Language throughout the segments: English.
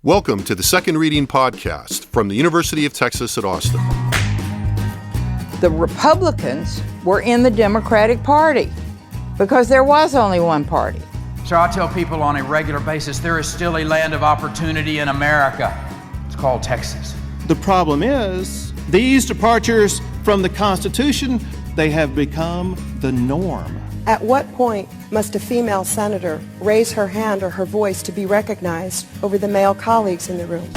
Welcome to the Second Reading Podcast from the University of Texas at Austin. The Republicans were in the Democratic Party because there was only one party. So I tell people on a regular basis, there is still a land of opportunity in America. It's called Texas. The problem is, these departures from the Constitution, they have become the norm. At what point must a female senator raise her hand or her voice to be recognized over the male colleagues in the room?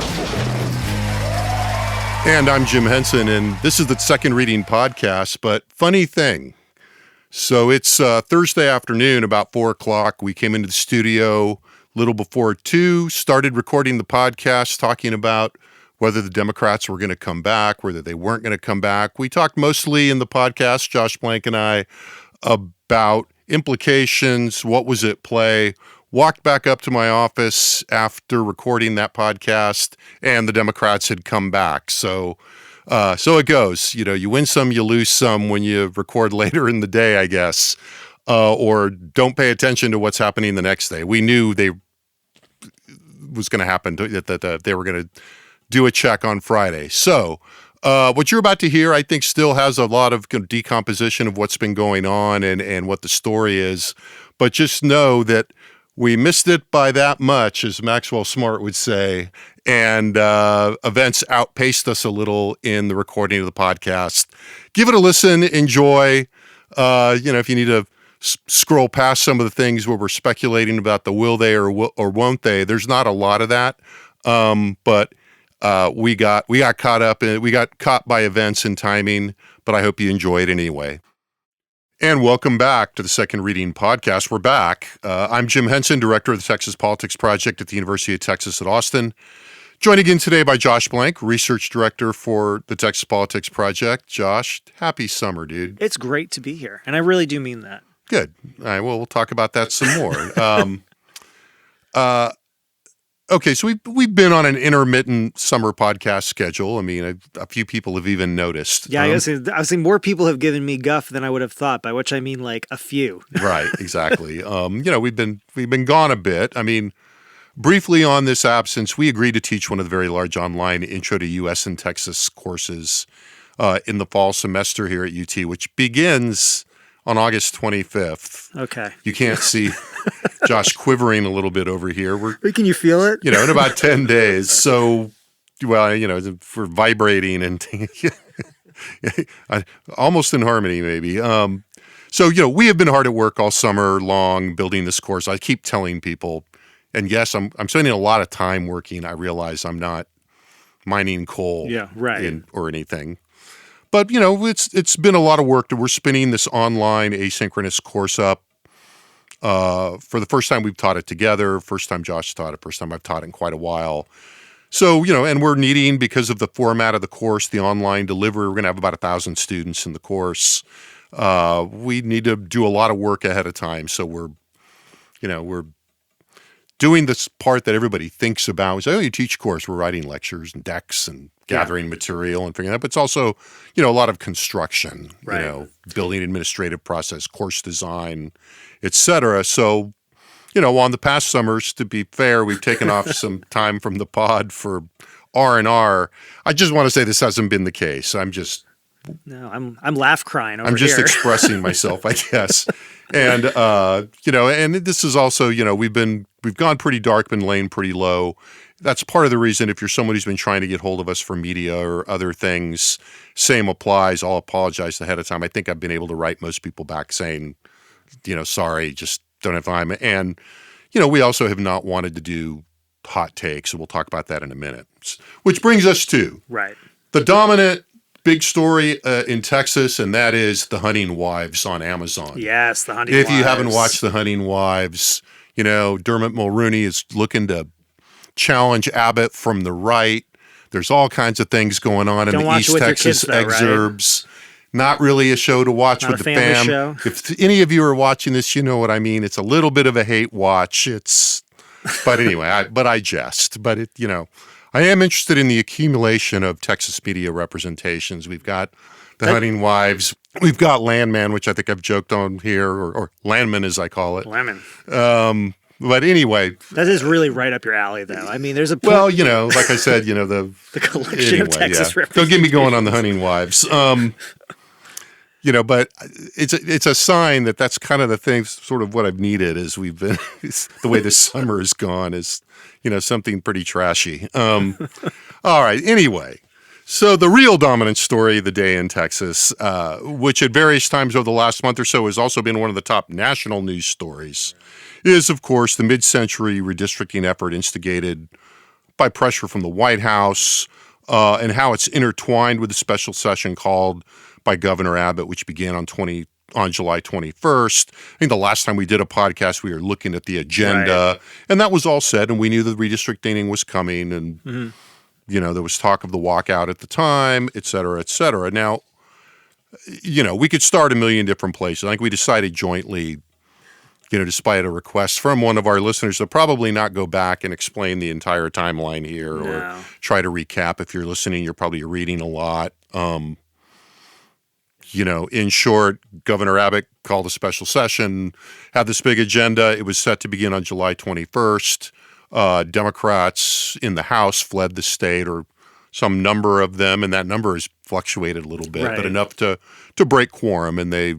And I'm Jim Henson, and this is the Second Reading Podcast, but funny thing. So it's Thursday afternoon, about 4 o'clock. We came into the studio a little before 2, started recording the podcast, talking about whether the Democrats were going to come back, whether they weren't going to come back. We talked mostly in the podcast, Josh Blank and I, about implications, what was at play, walked back up to my office after recording that podcast, and the Democrats had come back. So it goes. You know, you win some, you lose some when you record later in the day, I guess, or don't pay attention to what's happening the next day. We knew was going to happen, that they were going to do a check on Friday. So what you're about to hear, I think, still has a lot of decomposition of what's been going on and what the story is. But just know that we missed it by that much, as Maxwell Smart would say, and events outpaced us a little in the recording of the podcast. Give it a listen, enjoy. If you need to scroll past some of the things where we're speculating about the will they or won't they, there's not a lot of that. But we got caught up and we got caught by events and timing, but I hope you enjoy it anyway. And welcome back to the Second Reading Podcast. We're back. I'm Jim Henson, director of the Texas Politics Project at the University of Texas at Austin. Joined again today by Josh Blank, research director for the Texas Politics Project. Josh, happy summer, dude. It's great to be here, and I really do mean that. Good. All right, well, we'll talk about that some more. Okay, so we've been on an intermittent summer podcast schedule. I mean, a few people have even noticed. Yeah, I was saying more people have given me guff than I would have thought, by which I mean like a few. Right, exactly. We've been gone a bit. I mean, briefly on this absence, we agreed to teach one of the very large online Intro to U.S. and Texas courses in the fall semester here at UT, which begins on August 25th. Okay. You can't see Josh quivering a little bit over here. Can you feel it? In about 10 days. So, for vibrating and almost in harmony, maybe. We have been hard at work all summer long building this course. I keep telling people, and yes, I'm spending a lot of time working. I realize I'm not mining coal or anything. But, it's been a lot of work. We're spinning this online asynchronous course up. For the first time we've taught it together, first time Josh taught it, first time I've taught it in quite a while. So, and we're needing, because of the format of the course, the online delivery, we're going to have about 1,000 students in the course. We need to do a lot of work ahead of time. So we're doing this part that everybody thinks about. We say, you teach course. We're writing lectures and decks and gathering material and figuring out. But it's also, a lot of construction, building administrative process, course design, et cetera. So, on the past summers, to be fair, we've taken off some time from the pod for R&R. I just want to say this hasn't been the case. I'm laugh crying over here. I'm just expressing myself, I guess. And, and this is also, we've gone pretty dark, been laying pretty low. That's part of the reason, if you're someone who's been trying to get hold of us for media or other things, same applies. I'll apologize ahead of time. I think I've been able to write most people back saying, sorry, just don't have time. And, we also have not wanted to do hot takes, so we'll talk about that in a minute. Which brings us to the dominant big story in Texas, and that is The Hunting Wives on Amazon. Yes, The Hunting Wives. If you haven't watched The Hunting Wives, Dermot Mulroney is looking to challenge Abbott from the right. There's all kinds of things going on in the East Texas exurbs. Right? Not really a show to watch with the fam. Show. If any of you are watching this, you know what I mean. It's a little bit of a hate watch. But anyway, I jest. But I am interested in the accumulation of Texas media representations. We've got The Hunting Wives. We've got Landman, which I think I've joked on here, or Landman as I call it. Lemon. But anyway, That is really right up your alley, though. I mean, there's a point, well, like I said, the collection of Texas yeah. Don't get me going on the hunting wives. But it's a sign that that's kind of the thing, sort of what I've needed as we've been, the way this summer has gone is, something pretty trashy. All right. Anyway, so the real dominant story of the day in Texas, which at various times over the last month or so has also been one of the top national news stories, is, of course, the mid-century redistricting effort instigated by pressure from the White House and how it's intertwined with the special session called by Governor Abbott, which began on July 21st. I think the last time we did a podcast, we were looking at the agenda, and that was all said, and we knew the redistricting was coming, and there was talk of the walkout at the time, et cetera, et cetera. Now, we could start a million different places. I think we decided jointly, despite a request from one of our listeners, to probably not go back and explain the entire timeline here or try to recap. If you're listening, you're probably reading a lot. In short, Governor Abbott called a special session, had this big agenda. It was set to begin on July 21st. Democrats in the House fled the state, or some number of them, and that number has fluctuated a little bit, but enough to break quorum, and they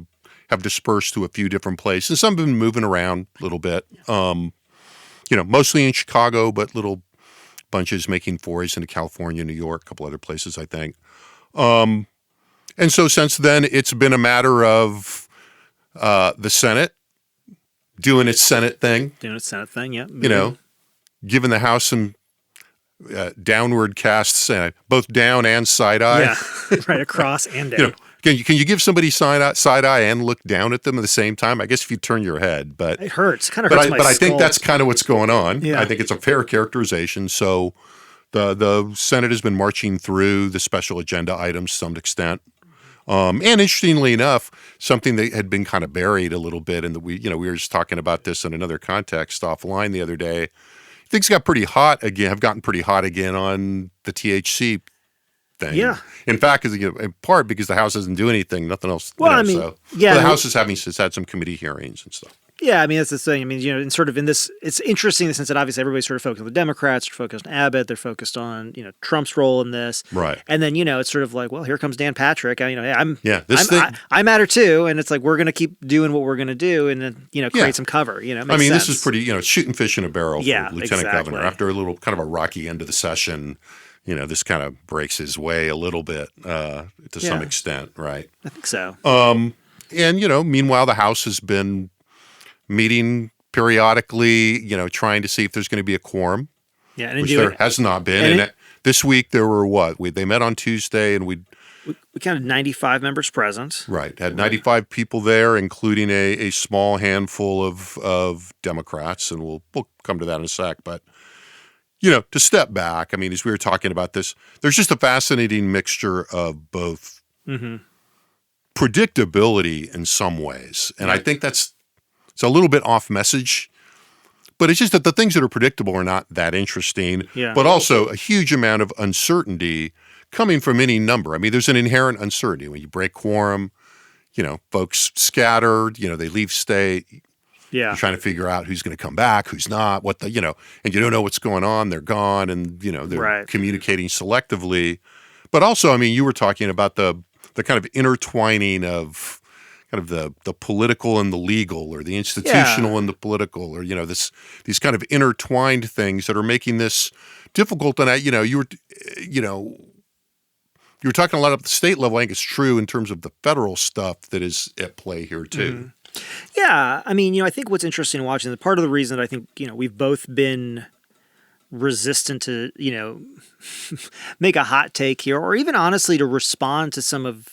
have dispersed to a few different places. Some have been moving around a little bit, mostly in Chicago, but little bunches making forays into California, New York, a couple other places, I think. And so since then, it's been a matter of the Senate doing its Senate thing. Giving the House some downward casts, both down and side eye. Yeah, right across and down. Can you give somebody side eye and look down at them at the same time? I guess if you turn your head, but it hurts. Kind of hurts my skull. But I think that's kind of what's going on. Yeah. I think it's a fair characterization. So the Senate has been marching through the special agenda items to some extent. And interestingly enough, something that had been kind of buried a little bit, and that we were just talking about this in another context offline the other day. Things got pretty hot again. Have gotten pretty hot again on the THC thing. Yeah. In fact, in part because the House doesn't do anything, nothing else. Well, the House has had some committee hearings and stuff. Yeah, I mean, that's the thing. I mean, and sort of in this, it's interesting in the sense that obviously everybody's sort of focused on the Democrats, they're focused on Abbott, they're focused on, Trump's role in this. Right. And then, it's sort of like, well, here comes Dan Patrick. Hey, I matter too. And it's like, we're going to keep doing what we're going to do and then, create some cover, This is pretty, shooting fish in a barrel for Lieutenant Governor. After a little kind of a rocky end of the session, this kind of breaks his way a little bit to some extent, right? I think so. And, meanwhile, the House has been meeting periodically, trying to see if there's going to be a quorum, which there has not been. And this week there were they met on Tuesday, and we counted 95 members present. Right. Had 95 people there, including a small handful of Democrats, and we'll come to that in a sec. But, to step back, I mean, as we were talking about this, there's just a fascinating mixture of both predictability in some ways. And I think it's a little bit off message, but it's just that the things that are predictable are not that interesting, but also a huge amount of uncertainty coming from any number. I mean, there's an inherent uncertainty. When you break quorum, folks scatter, they leave state. Yeah. You're trying to figure out who's going to come back, who's not, and you don't know what's going on. They're gone, and, they're communicating selectively. But also, I mean, you were talking about the kind of intertwining of kind of the political and the legal, or the institutional and the political, or these kind of intertwined things that are making this difficult. And you were talking a lot about the state level. I think it's true in terms of the federal stuff that is at play here too. Mm-hmm. Yeah, I mean, I think what's interesting watching, the part of the reason that I think we've both been resistant to make a hot take here, or even honestly to respond to some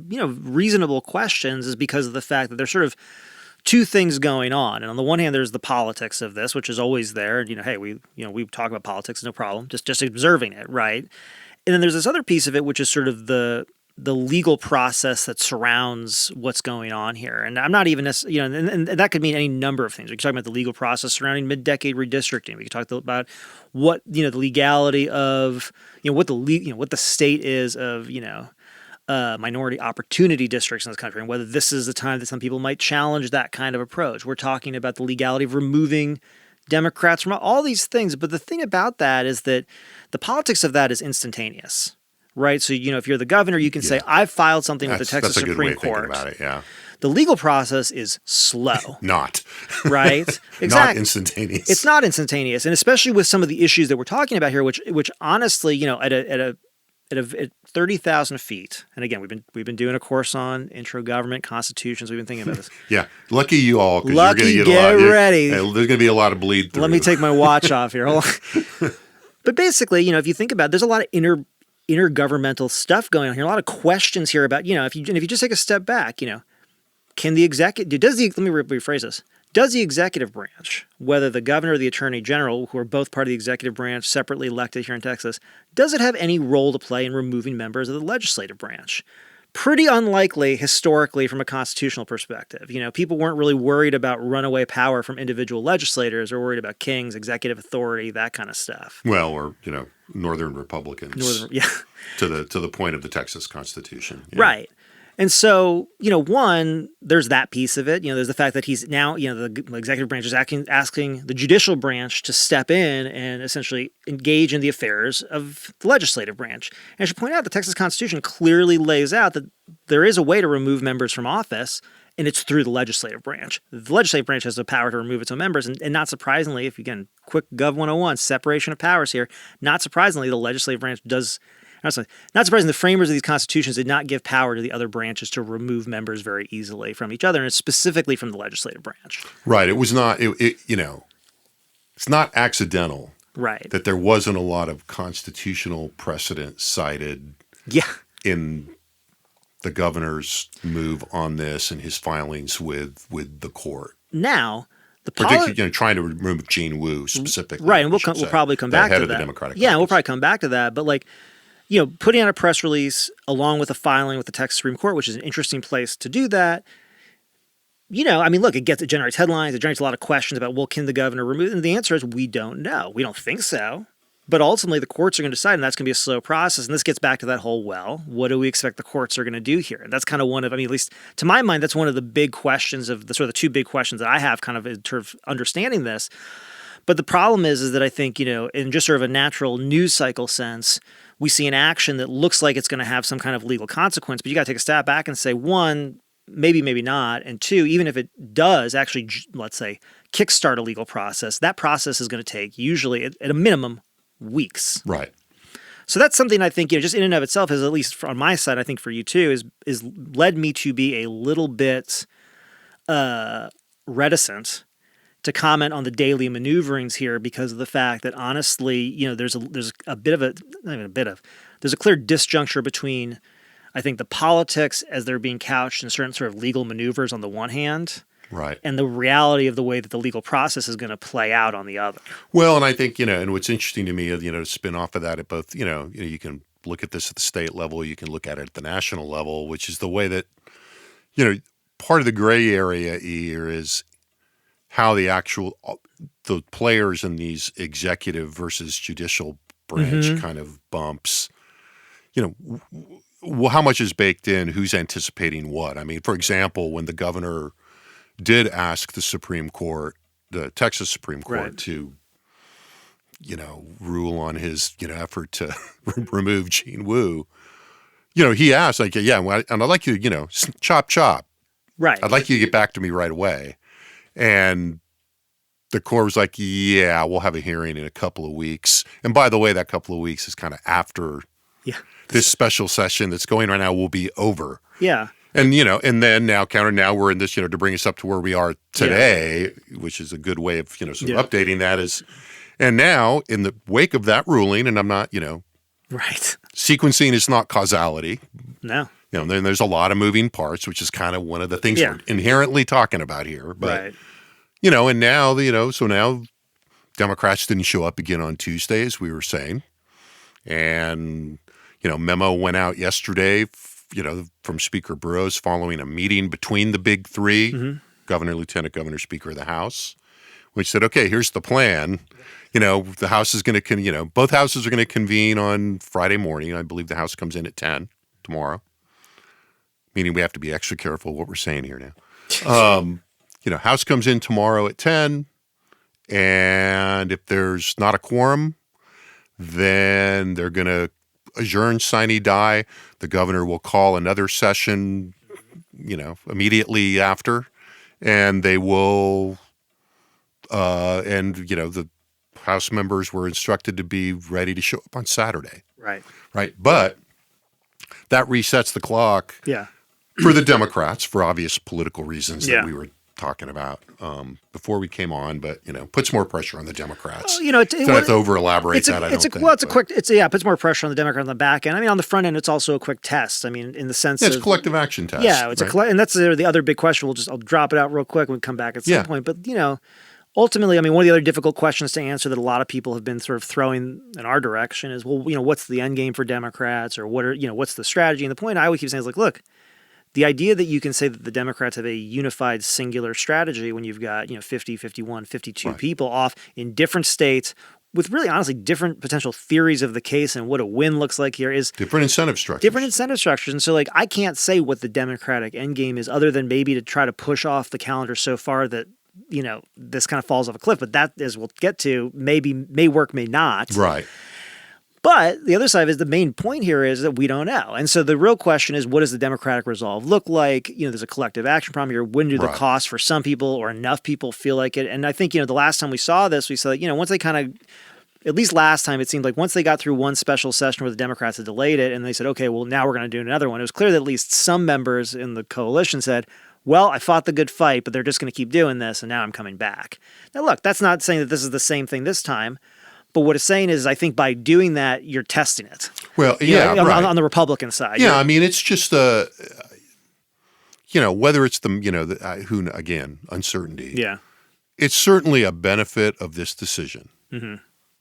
reasonable questions, is because of the fact that there's sort of two things going on. And on the one hand, there's the politics of this, which is always there. And, hey, we talk about politics, no problem, just observing it, right? And then there's this other piece of it, which is sort of the legal process that surrounds what's going on here. And I'm not even necessarily, and that could mean any number of things. We could talk about the legal process surrounding mid-decade redistricting. We could talk about what, the legality of, what the state is of, minority opportunity districts in this country, and whether this is the time that some people might challenge that kind of approach. We're talking about the legality of removing Democrats from all these things. But the thing about that is that the politics of that is instantaneous, right? So, if you're the governor, you can say, I've filed something with the Texas that's a good Supreme way of thinking Court. about it, yeah. The legal process is slow. Not. Right? Exactly. Not instantaneous. It's not instantaneous. And especially with some of the issues that we're talking about here, which honestly, at 30,000 feet, and again, we've been doing a course on intro government constitutions. We've been thinking about this. Yeah. Lucky you all. 'Cause Lucky, you're gonna get ready. There's going to be a lot of bleed through. Let me take my watch off here. Hold on. But basically, if you think about it, there's a lot of intergovernmental stuff going on here. A lot of questions here about, if you just take a step back, can the executive, let me rephrase this. Does the executive branch, whether the governor or the attorney general, who are both part of the executive branch, separately elected here in Texas, does it have any role to play in removing members of the legislative branch? Pretty unlikely historically from a constitutional perspective. People weren't really worried about runaway power from individual legislators or worried about kings, executive authority, that kind of stuff. Well, or, Northern Republicans. To the point of the Texas Constitution. Yeah. Right. And so, one, there's that piece of it. There's the fact that he's now, the executive branch is asking the judicial branch to step in and essentially engage in the affairs of the legislative branch. And I should point out the Texas Constitution clearly lays out that there is a way to remove members from office, and it's through the legislative branch. The legislative branch has the power to remove its own members. And not surprisingly, if again, quick Gov 101, separation of powers here, not surprisingly, the legislative branch does. Not surprising, the framers of these constitutions did not give power to the other branches to remove members very easily from each other, and specifically from the legislative branch. Right. It was not, it's not accidental. Right. That there wasn't a lot of constitutional precedent cited in the governor's move on this and his filings with the court. Now, particularly, trying to remove Gene Wu specifically. Right, and we'll probably come back to that. Head of the Democratic We'll caucus. probably come back to that, but putting out a press release along with a filing with the Texas Supreme Court, which is an interesting place to do that. It generates headlines. It generates a lot of questions about, can the governor remove it? And the answer is we don't know. We don't think so. But ultimately, the courts are going to decide, and that's going to be a slow process. And this gets back to that whole, what do we expect the courts are going to do here? And that's kind of at least to my mind, that's one of the big questions of the sort of the two big questions that I have kind of in terms of understanding this. But the problem is that I think, in just sort of a natural news cycle sense, we see an action that looks like it's going to have some kind of legal consequence, but you got to take a step back and say, one, maybe not, and two, even if it does actually, let's say, kickstart a legal process, that process is going to take usually at a minimum weeks. Right. So that's something I think, just in and of itself, is at least on my side, I think for you too, is led me to be a little bit reticent to comment on the daily maneuverings here because of the fact that honestly, there's a clear disjuncture between, I think, the politics as they're being couched in certain sort of legal maneuvers on the one hand, right, and the reality of the way that the legal process is going to play out on the other. Well, and I think, and what's interesting to me, to spin off of that at both, you can look at this at the state level, you can look at it at the national level, which is the way that, part of the gray area here is how the players in these executive versus judicial branch kind of bumps, how much is baked in, who's anticipating what. I mean, for example, when the governor did ask the Supreme Court, the Texas Supreme Court, to, rule on his, effort to remove Gene Wu, he asked, and I'd like you to, chop. Right. I'd like you to get back to me right away. And the court was like, yeah, we'll have a hearing in a couple of weeks. And by the way, that couple of weeks is kind of after this special session that's going right now will be over. Yeah. And, and then now we're in this, to bring us up to where we are today, which is a good way of, sort of updating that is, and now in the wake of that ruling, and I'm not, right. Sequencing is not causality. No. Then there's a lot of moving parts, which is kind of one of the things we're inherently talking about here. But, and now, so now Democrats didn't show up again on Tuesday, as we were saying. And, memo went out yesterday, from Speaker Burrows following a meeting between the big three, Governor, Lieutenant Governor, Speaker of the House, which said, okay, here's the plan. The House is going to, both houses are going to convene on Friday morning. I believe the House comes in at 10 tomorrow. Meaning we have to be extra careful what we're saying here now. House comes in tomorrow at 10, And if there's not a quorum, then they're going to adjourn, sine die. The governor will call another session, immediately after, and they will, the House members were instructed to be ready to show up on Saturday. Right. Right. But that resets the clock Yeah. for the Democrats for obvious political reasons that Yeah. we were talking about before we came on, but puts more pressure on the Democrats. Don't have to over elaborate that. I don't think. Well, it puts more pressure on the Democrat on the back end. I mean, on the front end, it's also a quick test. I mean, in the sense it's of a collective action test. Yeah, it's right? and that's the other big question. I'll drop it out real quick when we come back at some Yeah. point. But ultimately, I mean, one of the other difficult questions to answer that a lot of people have been sort of throwing in our direction is, well, what's the end game for Democrats, or what's the strategy? And the point I always keep saying is like, look, the idea that you can say that the Democrats have a unified singular strategy when you've got 50, 51, 52 Right. people off in different states with really honestly different potential theories of the case and what a win looks like here is Different incentive structures. And so I can't say what the Democratic endgame is other than maybe to try to push off the calendar so far that this kind of falls off a cliff. But that, as we'll get to, may work, may not. Right. But the other side is the main point here is that we don't know. And so the real question is, what does the Democratic resolve look like? There's a collective action problem here. When do the Right. costs for some people or enough people feel like it? And I think, the last time we saw this, we saw that, once they kind of, at least last time, it seemed like once they got through one special session where the Democrats had delayed it and they said, okay, well, now we're going to do another one. It was clear that at least some members in the coalition said, well, I fought the good fight, but they're just going to keep doing this, and now I'm coming back. Now, look, that's not saying that this is the same thing this time. But what it's saying is, I think by doing that, you're testing it. Well, yeah, right. On the Republican side. Yeah, I mean, it's just whether it's again, uncertainty. Yeah. It's certainly a benefit of this decision Mm-hmm.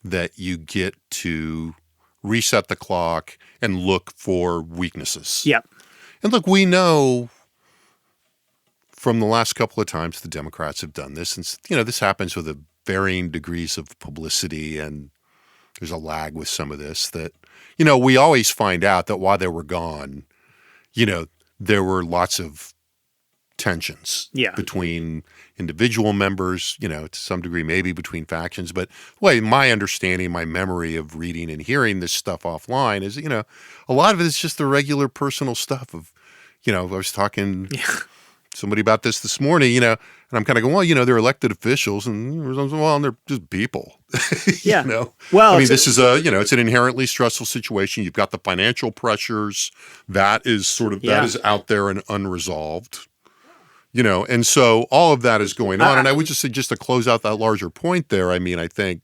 that you get to reset the clock and look for weaknesses. Yep. And look, we know from the last couple of times the Democrats have done this, and this happens with varying degrees of publicity, and there's a lag with some of this that, we always find out that while they were gone, there were lots of tensions between individual members, to some degree, maybe between factions. But my understanding, my memory of reading and hearing this stuff offline is, a lot of it is just the regular personal stuff of, I was talking somebody about this morning, and I'm kind of going, well, they're elected officials, and they're just people. Yeah. Well, I mean, this is it's an inherently stressful situation. You've got the financial pressures that is that is out there and unresolved. And so all of that is going on. And I would just say, just to close out that larger point there, I mean, I think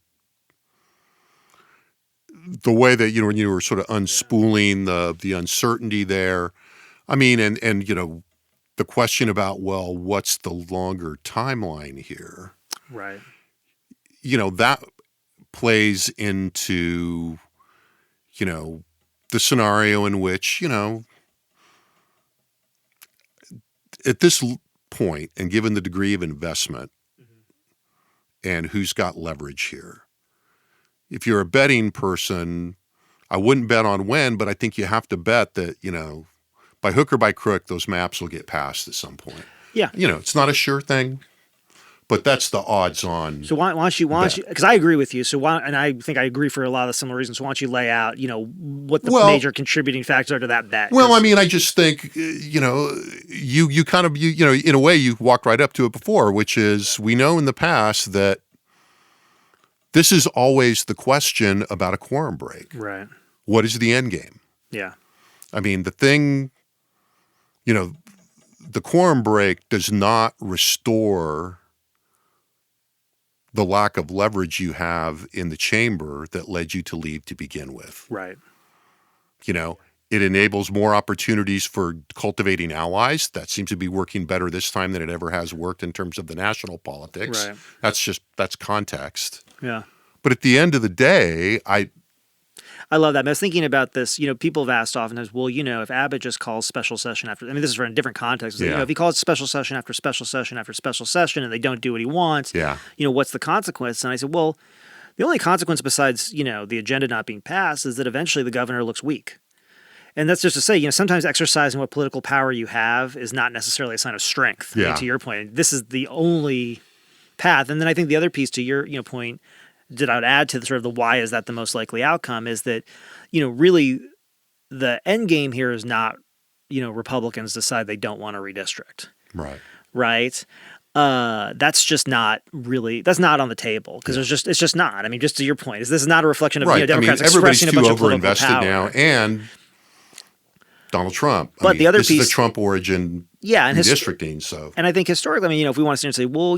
the way that, when you were sort of unspooling the uncertainty there, I mean, and the question about, well, what's the longer timeline here? Right. That plays into, the scenario in which, at this point, and given the degree of investment and who's got leverage here, if you're a betting person, I wouldn't bet on when, but I think you have to bet that, by hook or by crook, those maps will get passed at some point. Yeah. It's not a sure thing, but that's the odds on. So why don't you, because I agree with you. So and I think I agree for a lot of similar reasons. So why don't you lay out, what the major contributing factors are to that bet? Well, I mean, I just think, you kind of, in a way, you walked right up to it before, which is we know in the past that this is always the question about a quorum break. Right. What is the end game? Yeah. I mean, the thing, the quorum break does not restore the lack of leverage you have in the chamber that led you to leave to begin with. Right. It enables more opportunities for cultivating allies. That seems to be working better this time than it ever has worked in terms of the national politics. Right. That's context. Yeah. But at the end of the day, I love that. I was thinking about this. People have asked oftentimes, well, if Abbott just calls special session after, this is for a different context. If he calls special session after special session after special session and they don't do what he wants, what's the consequence? And I said, well, the only consequence besides, the agenda not being passed is that eventually the governor looks weak. And that's just to say, sometimes exercising what political power you have is not necessarily a sign of strength. I mean, to your point, this is the only path. And then I think the other piece to your point that I would add to the sort of the why is that the most likely outcome is that, really the end game here is not, Republicans decide they don't want to redistrict. Right. Right. That's just not that's not on the table because it's just not. I mean, just to your point, this is not a reflection of Democrats expressing a bunch of political power. Now, and Donald Trump. But the other piece is the Trump origin. And redistricting. And I think historically, if we want to stand and say, well,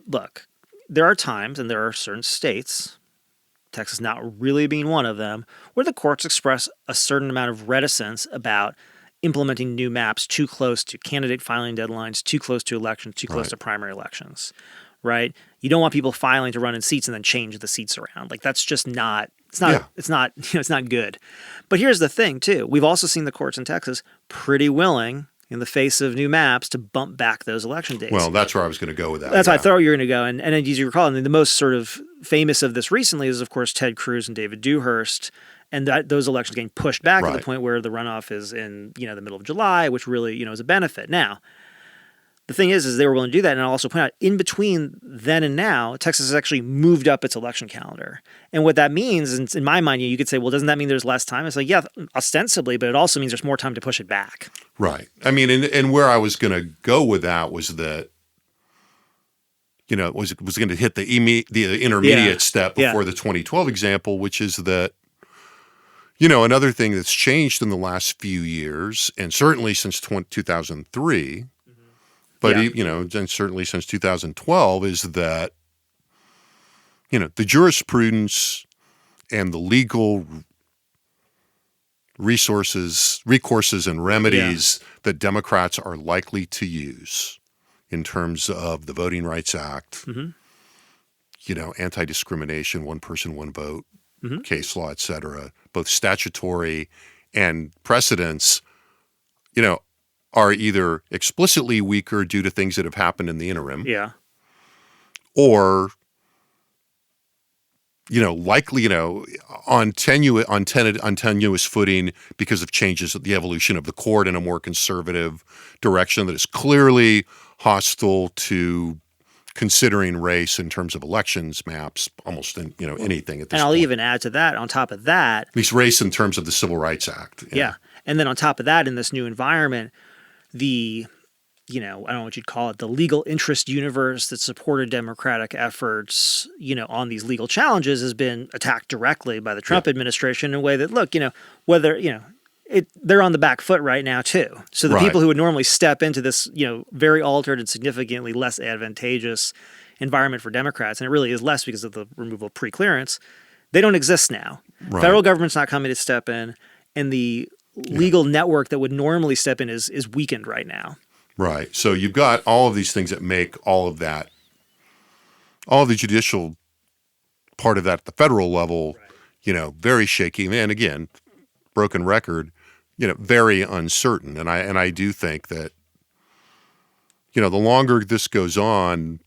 look, there are times and there are certain states, Texas not really being one of them, where the courts express a certain amount of reticence about implementing new maps too close to candidate filing deadlines, too close to elections, too close to primary elections, right? You don't want people filing to run in seats and then change the seats around. Like that's just not, it's not good. But here's the thing too. We've also seen the courts in Texas pretty willing in the face of new maps to bump back those election dates. Well, that's where I was going to go with that. That's why I thought you were going to go. And as you recall, the most sort of famous of this recently is, of course, Ted Cruz and David Dewhurst. And those elections getting pushed back to the point where the runoff is in, the middle of July, which really, is a benefit. Now, the thing is they were willing to do that. And I'll also point out, in between then and now, Texas has actually moved up its election calendar. And what that means, and in my mind, you could say, well, doesn't that mean there's less time? It's like, yeah, ostensibly, but it also means there's more time to push it back. Right. I mean, and where I was going to go with that was that, was going to hit the intermediate step before the 2012 example, which is that, another thing that's changed in the last few years, and certainly since 2003, but and certainly since 2012, is that the jurisprudence and the legal recourses and remedies that Democrats are likely to use in terms of the Voting Rights Act, anti-discrimination, one person, one vote, case law, et cetera, both statutory and precedents, are either explicitly weaker due to things that have happened in the interim, or likely on tenuous footing because of changes of the evolution of the court in a more conservative direction that is clearly hostile to considering race in terms of elections maps, almost in anything at this point. And I'll even add to that, on top of that, at least race in terms of the Civil Rights Act. And then on top of that, in this new environment, the I don't know what you'd call it, the legal interest universe that supported Democratic efforts, on these legal challenges has been attacked directly by the Trump administration in a way that, look, whether, they're on the back foot right now too. So the people who would normally step into this, very altered and significantly less advantageous environment for Democrats, and it really is less because of the removal of pre-clearance, they don't exist now. Federal government's not coming to step in, and the legal network that would normally step in is weakened right now. Right. So you've got all of these things that make all of that, all of the judicial part of that at the federal level, very shaky. And again, broken record, very uncertain. And I do think that, the longer this goes on,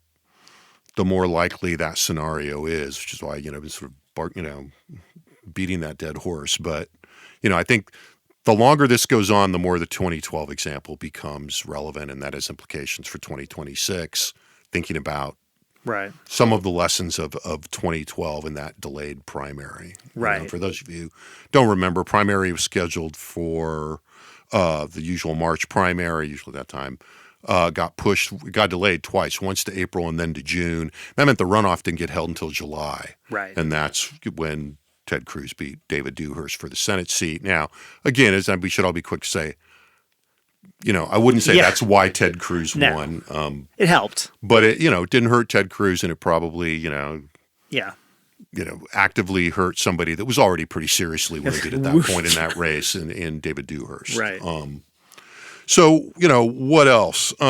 the more likely that scenario is, which is why, it's sort of, beating that dead horse. But, I think the longer this goes on, the more the 2012 example becomes relevant, and that has implications for 2026, thinking about some of the lessons of 2012 in that delayed primary. Right. For those of you who don't remember, primary was scheduled for the usual March primary, usually that time, got delayed twice, once to April and then to June. That meant the runoff didn't get held until July. Right. And that's when Ted Cruz beat David Dewhurst for the Senate seat. Now, again, we should all be quick to say, I wouldn't say that's why Ted Cruz won. It helped. But it, didn't hurt Ted Cruz, and it probably, actively hurt somebody that was already pretty seriously wounded at that point in that race in David Dewhurst. Right. So, what else? We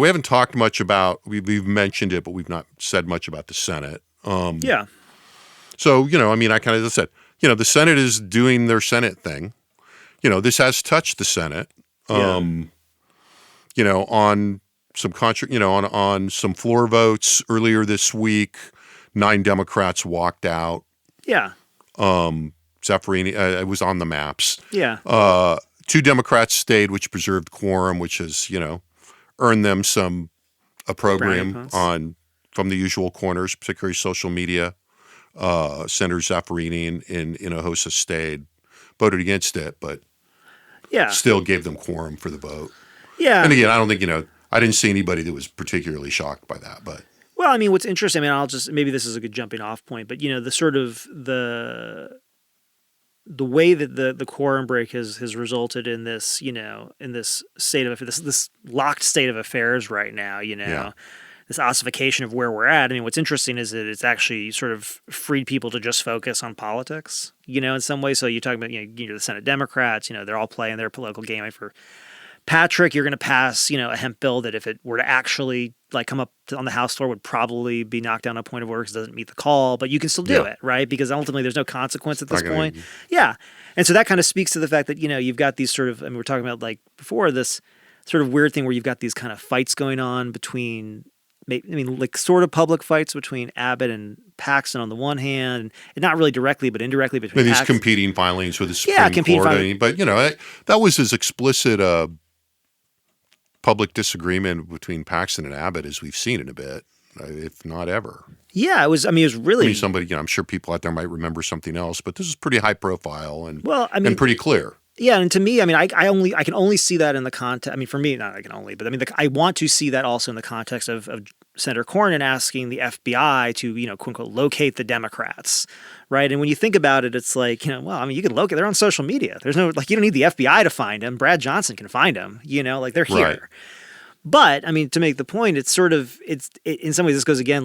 haven't talked much about, we've mentioned it, but we've not said much about the Senate. So, I kind of said, the Senate is doing their Senate thing. This has touched the Senate, on some on some floor votes earlier this week. 9 Democrats walked out. Zaffarini was on the maps. 2 Democrats stayed, which preserved quorum, which has, earned them some opprobrium on from the usual corners, particularly social media. Senator Zaffirini and Hinojosa stayed, voted against it, but still gave them quorum for the vote. Yeah. And again, I don't think, I didn't see anybody that was particularly shocked by that, but. Well, I mean, what's interesting, maybe this is a good jumping off point, but the sort of the way that the quorum break has resulted in this, in this state of this locked state of affairs right now, this ossification of where we're at. I mean, what's interesting is that it's actually sort of freed people to just focus on politics, in some ways. So you talk about, the Senate Democrats, they're all playing their political game. For Patrick, you're going to pass, a hemp bill that if it were to actually come up on the House floor would probably be knocked down a point of order because it doesn't meet the call, but you can still do it, right? Because ultimately there's no consequence at this point. Yeah. And so that kind of speaks to the fact that, you've got these sort of, we're talking about before this sort of weird thing where you've got these kind of fights going on between, sort of public fights between Abbott and Paxton on the one hand, and not really directly, but indirectly between these competing filings with the Supreme Court. But, that was as explicit a public disagreement between Paxton and Abbott as we've seen in a bit, if not ever. Yeah, it was really... somebody, I'm sure people out there might remember something else, but this is pretty high profile and pretty clear. Yeah, and to me, I can only see that in the context. For me, not I can only, but I want to see that also in the context of Senator Cornyn asking the FBI to, quote unquote, locate the Democrats, right? And when you think about it, it's you can locate. They're on social media. There's no you don't need the FBI to find them. Brad Johnson can find them. They're here. Right. But to make the point, it's sort of in some ways this goes again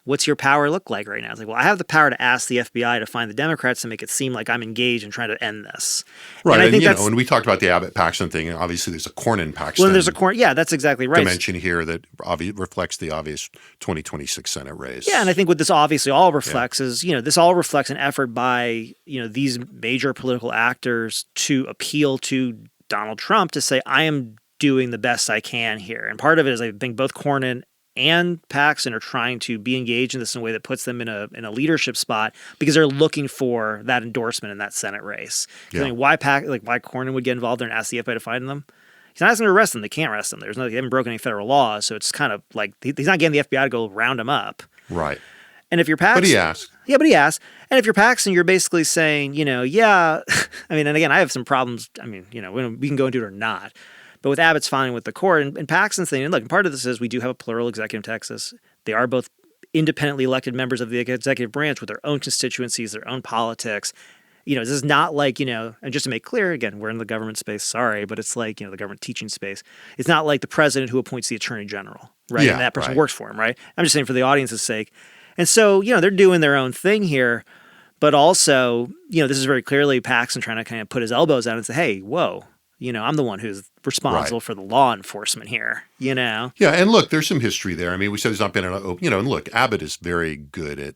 what's your power look like right now? It's I have the power to ask the FBI to find the Democrats to make it seem like I'm engaged in trying to end this. Right, and I think when we talked about the Abbott-Paxton thing, and obviously there's a Cornyn-Paxton. Well, there's a Cornyn. Yeah, that's exactly right. Dimension here that reflects the obvious 2026 Senate race. Yeah, and I think what this obviously all reflects is this all reflects an effort by these major political actors to appeal to Donald Trump to say I am doing the best I can here. And part of it is I think both Cornyn and Paxton are trying to be engaged in this in a way that puts them in a leadership spot because they're looking for that endorsement in that Senate race. Yeah. Why Cornyn would get involved there and ask the FBI to find them? He's not asking to arrest them. They can't arrest them. They haven't broken any federal laws, so it's kind of he's not getting the FBI to go round them up. Right. And if you're Paxton, but he asked. Yeah, but he asked. And if you're Paxton, you're basically saying, yeah. And again, I have some problems. We can go into it or not. But with Abbott's filing with the court and Paxton's thing, and look, part of this is we do have a plural executive in Texas. They are both independently elected members of the executive branch with their own constituencies, their own politics. This is not and just to make clear, again, we're in the government space, sorry, but it's the government teaching space. It's not like the president who appoints the attorney general, right? Yeah, and that person works for him, right? I'm just saying for the audience's sake. And so, they're doing their own thing here, but also, this is very clearly Paxton trying to kind of put his elbows out and say, hey, whoa. I'm the one who's responsible for the law enforcement here, Yeah, and look, there's some history there. We said there's not been and look, Abbott is very good at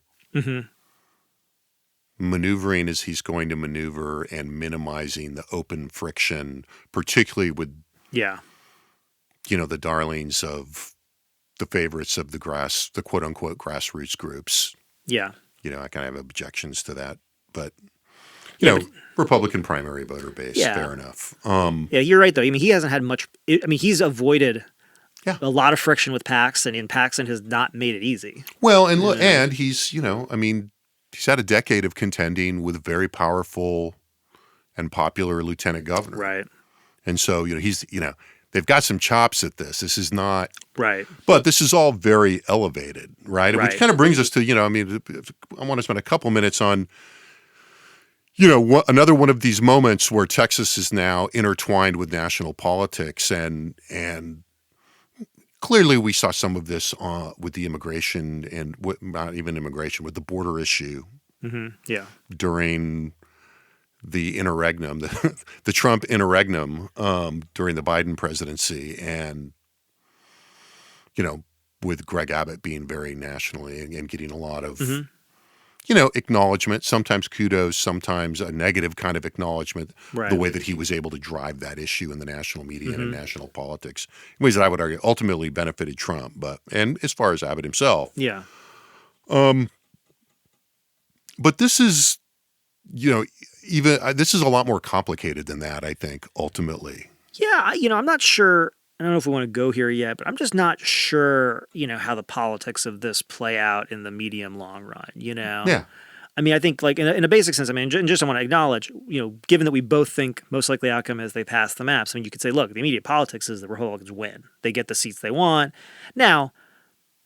maneuvering as he's going to maneuver and minimizing the open friction, particularly with, the darlings of the favorites of the quote unquote grassroots groups. Yeah. I kind of have objections to that, but Republican primary voter base. Yeah. Fair enough. Yeah, you're right, though. he hasn't had much. He's avoided a lot of friction with Paxton, and Paxton has not made it easy. Well, and look, and he's, he's had a decade of contending with a very powerful and popular lieutenant governor. Right. And so, he's, they've got some chops at this. This is not. Right. But this is all very elevated, right? Which kind of brings us to, I want to spend a couple minutes on, another one of these moments where Texas is now intertwined with national politics, and clearly we saw some of this with the immigration and not even immigration, with the border issue. Mm-hmm. Yeah. During the interregnum, the Trump interregnum during the Biden presidency, and with Greg Abbott being very nationally and getting a lot of. Mm-hmm. Acknowledgement, sometimes kudos, sometimes a negative kind of acknowledgement, the way that he was able to drive that issue in the national media and in national politics, in ways that I would argue ultimately benefited Trump, and as far as Abbott himself. Yeah. But this is, this is a lot more complicated than that, I think, ultimately. Yeah, I'm not sure. I don't know if we want to go here yet, but I'm just not sure, how the politics of this play out in the medium long run, Yeah. I mean, I think like in a basic sense, I mean, just I want to acknowledge, given that we both think most likely outcome is they pass the maps, I mean, you could say, look, the immediate politics is the Republicans win. They get the seats they want. Now,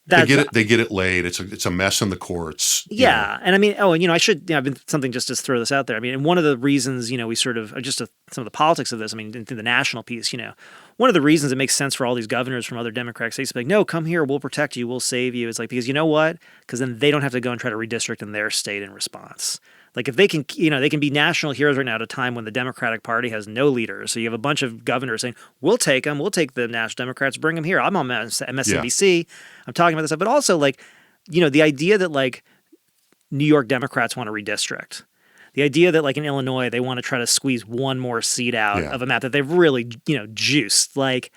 They get it laid. It's a mess in the courts. Yeah. And I mean, I've been something just to throw this out there. I mean, and one of the reasons, we sort of, some of the politics of this, I mean, in the national piece, one of the reasons it makes sense for all these governors from other Democratic states to be like, no, come here, we'll protect you, we'll save you. It's like, because you know what? Because then they don't have to go and try to redistrict in their state in response. Like if they can, they can be national heroes right now at a time when the Democratic Party has no leaders. So you have a bunch of governors saying, we'll take them, we'll take the National Democrats, bring them here. I'm on MSNBC. Yeah. I'm talking about this stuff. But also like, the idea that like New York Democrats want to redistrict. The idea that like in Illinois, they want to try to squeeze one more seat out of a map that they've really, juiced. Like,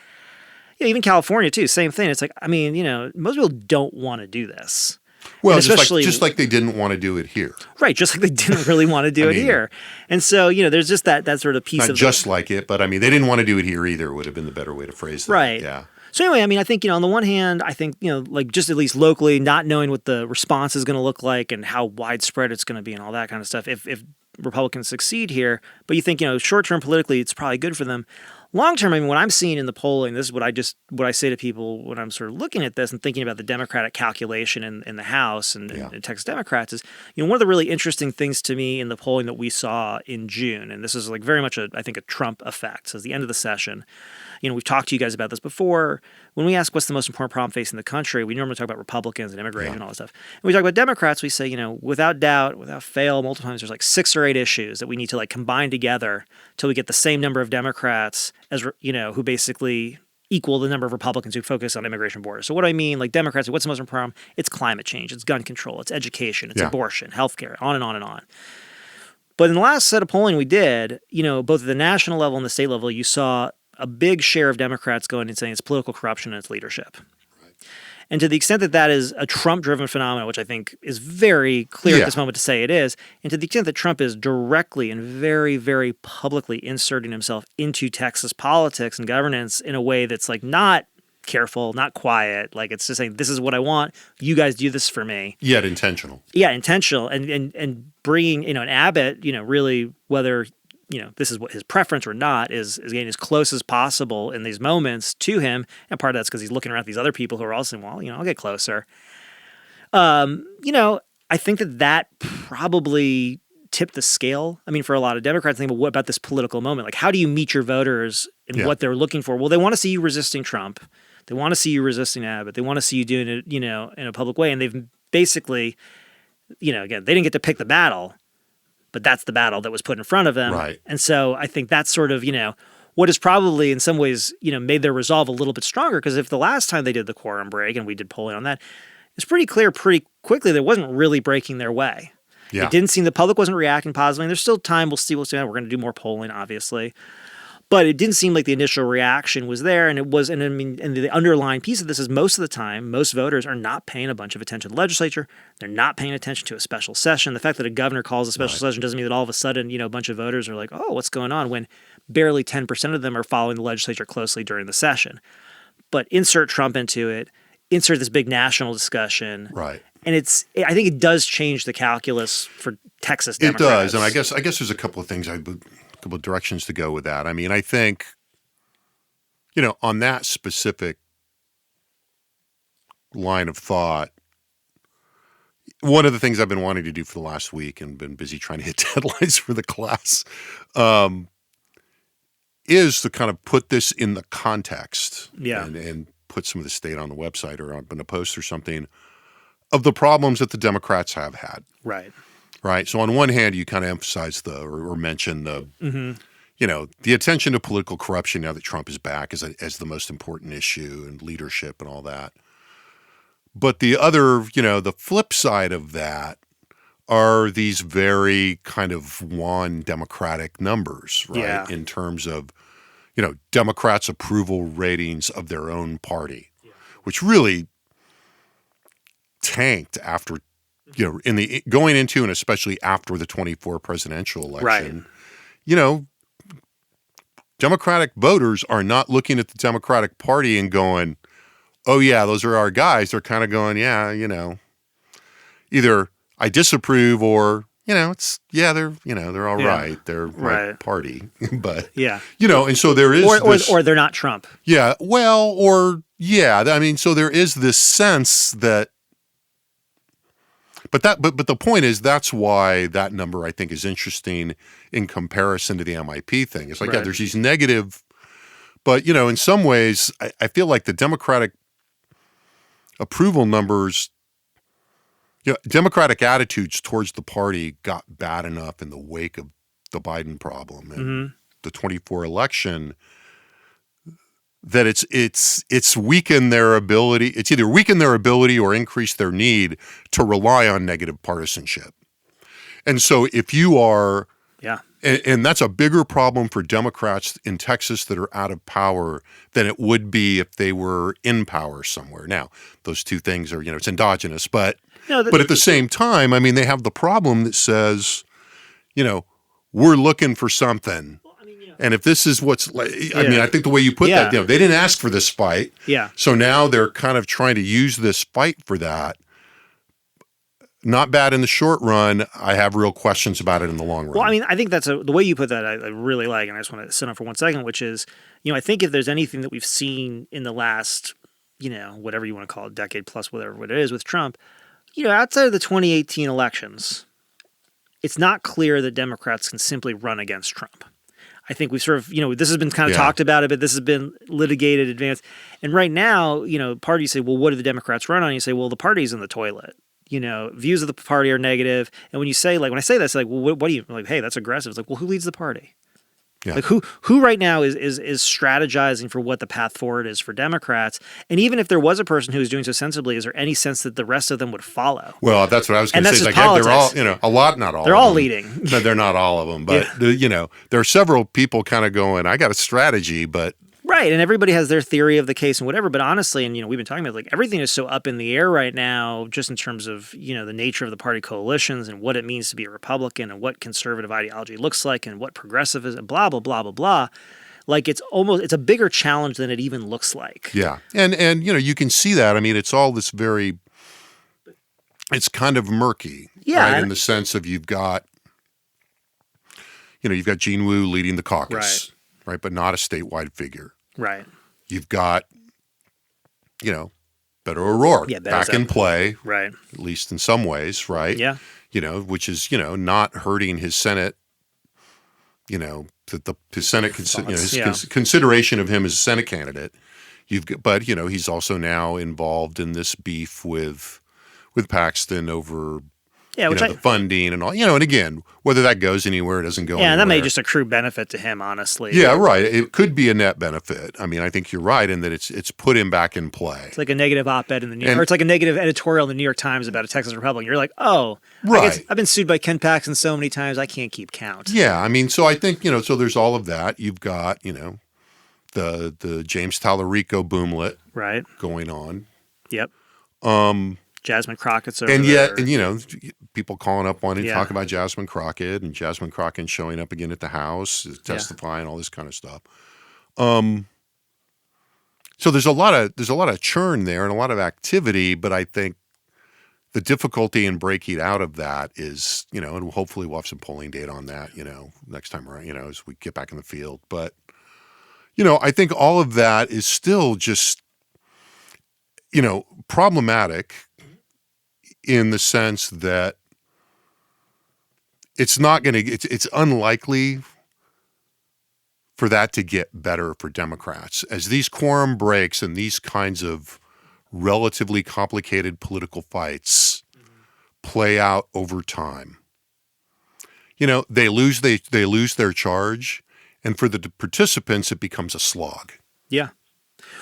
even California too, same thing. It's like, I mean, most people don't want to do this. Well, just like they didn't want to do it here. Right, just like they didn't really want to do it here. And so, there's just that sort of piece not of just like it, but I mean, they didn't want to do it here either would have been the better way to phrase that. Right. Yeah. So anyway, I mean, I think, on the one hand, I think, like just at least locally, not knowing what the response is going to look like and how widespread it's going to be and all that kind of stuff, if Republicans succeed here, but you think, short-term politically, it's probably good for them. Long-term, I mean, what I'm seeing in the polling, this is what I say to people when I'm sort of looking at this and thinking about the Democratic calculation in the House and Texas Democrats is, one of the really interesting things to me in the polling that we saw in June, and this is like very much I think a Trump effect. So at the end of the session, we've talked to you guys about this before. When we ask what's the most important problem facing the country, we normally talk about Republicans and immigration and all that stuff. And we talk about Democrats, we say, without doubt, without fail, multiple times, there's like 6 or 8 issues that we need to like combine together till we get the same number of Democrats as, who basically equal the number of Republicans who focus on immigration borders. So what do I mean? Like Democrats, what's the most important problem? It's climate change, it's gun control, it's education, it's abortion, healthcare, on and on and on. But in the last set of polling we did, both at the national level and the state level, you saw a big share of Democrats going and saying it's political corruption and it's leadership. Right. And to the extent that that is a Trump-driven phenomenon, which I think is very clear at this moment to say it is, and to the extent that Trump is directly and very, very publicly inserting himself into Texas politics and governance in a way that's like not careful, not quiet, like it's just saying, this is what I want, you guys do this for me. Yet intentional. Yeah, intentional. And bringing, an Abbott, really, whether this is what his preference or not, is getting as close as possible in these moments to him. And part of that's because he's looking around at these other people who are also saying, well, I'll get closer. I think that probably tipped the scale. I mean, for a lot of Democrats, think, well, what about this political moment? Like, how do you meet your voters in what they're looking for? Well, they want to see you resisting Trump. They want to see you resisting Abbott. They want to see you doing it, in a public way. And they've basically, again, they didn't get to pick the battle, but that's the battle that was put in front of them. Right. And so I think that's sort of, what is probably in some ways, made their resolve a little bit stronger. Because if the last time they did the quorum break, and we did polling on that, it's pretty clear pretty quickly that it wasn't really breaking their way. Yeah. It didn't seem the public wasn't reacting positively. And there's still time. We'll see. We're going to do more polling, obviously. But it didn't seem like the initial reaction was there. And it was, and I mean, and the underlying piece of this is most of the time, most voters are not paying a bunch of attention to the legislature. They're not paying attention to a special session. The fact that a governor calls a special session doesn't mean that all of a sudden, a bunch of voters are like, oh, what's going on? When barely 10% of them are following the legislature closely during the session. But insert Trump into it, insert this big national discussion. Right. And I think it does change the calculus for Texas Democrats. It does. And I guess there's a couple of things couple of directions to go with that. I mean, I think, on that specific line of thought, one of the things I've been wanting to do for the last week and been busy trying to hit deadlines for the class is to kind of put this in the context and put some of this data on the website or on a post or something of the problems that the Democrats have had. Right. Right. So on one hand, you kind of emphasize or mention the, the attention to political corruption now that Trump is back as the most important issue and leadership and all that. But the other, the flip side of that are these very kind of wan Democratic numbers, right? Yeah. In terms of, Democrats' approval ratings of their own party, which really tanked after in the going into and especially after the 24 presidential election, Democratic voters are not looking at the Democratic Party and going, oh, yeah, those are our guys. They're kind of going, yeah, either I disapprove or, they're all right. They're my party. But, and so there is or they're not Trump. Yeah. Well, so there is this sense that, but the point is that's why that number I think is interesting in comparison to the MIP thing. It's like, there's these negative, but, in some ways, I feel like the Democratic approval numbers, Democratic attitudes towards the party got bad enough in the wake of the Biden problem and the 24 election that it's weakened their ability. It's either weakened their ability or increased their need to rely on negative partisanship. And so if you are, and that's a bigger problem for Democrats in Texas that are out of power than it would be if they were in power somewhere. Now, those two things are, it's endogenous, but at the same time, they have the problem that says, we're looking for something. And if this is what's like, I think the way you put that, they didn't ask for this fight. Yeah. So now they're kind of trying to use this fight for that. Not bad in the short run. I have real questions about it in the long run. Well, I think that's the way you put that I really like, and I just want to sit on for 1 second, which is, I think if there's anything that we've seen in the last, whatever you want to call it, decade plus, whatever it is with Trump, outside of the 2018 elections, it's not clear that Democrats can simply run against Trump. I think we've sort of, this has been kind of talked about a bit. This has been litigated, advanced. And right now, parties say, well, what do the Democrats run on? You say, well, the party's in the toilet. Views of the party are negative. And when you say, when I say that, it's like, well, what do you, hey, that's aggressive. It's like, well, who leads the party? Yeah. Like who right now is strategizing for what the path forward is for Democrats? And even if there was a person who was doing so sensibly, is there any sense that the rest of them would follow? Well, that's what I was going to say. Like, they're all, a lot, not all. They're all leading. No, they're not all of them, but there are several people kind of going, I got a strategy, but. Right, and everybody has their theory of the case and whatever, but honestly, and we've been talking about, everything is so up in the air right now, just in terms of, the nature of the party coalitions and what it means to be a Republican and what conservative ideology looks like and what progressive is and blah, blah, blah, blah, blah. Like, it's a bigger challenge than it even looks like. Yeah, and you can see that. It's all this it's kind of murky, right, in the sense of you've got Gene Wu leading the caucus, right, but not a statewide figure. Right. You've got, Beto O'Rourke back in play. Right. At least in some ways, right? Yeah. Which is, not hurting his Senate, his Senate, consideration of him as a Senate candidate. But he's also now involved in this beef with Paxton over the funding and all, and again, whether that goes anywhere, it doesn't go anywhere. Yeah, that may just accrue benefit to him, honestly. Yeah, right. It could be a net benefit. I think you're right in that it's put him back in play. It's like a negative op-ed in the New York, or it's like a negative editorial in the New York Times about a Texas Republican. You're like, oh, right. I've been sued by Ken Paxton so many times, I can't keep count. Yeah, so I think, so there's all of that. You've got, the James Tallarico boomlet going on. Yep. Jasmine Crockett's over and there. And people calling up wanting to talk about Jasmine Crockett and Jasmine Crockett showing up again at the House, testifying, all this kind of stuff. So there's a lot of churn there and a lot of activity, but I think the difficulty in breaking out of that is, and hopefully we'll have some polling data on that, next time around, as we get back in the field. But, I think all of that is still just, problematic in the sense that it's unlikely for that to get better for Democrats. As these quorum breaks and these kinds of relatively complicated political fights play out over time, they lose their charge, and for the participants, it becomes a slog. Yeah.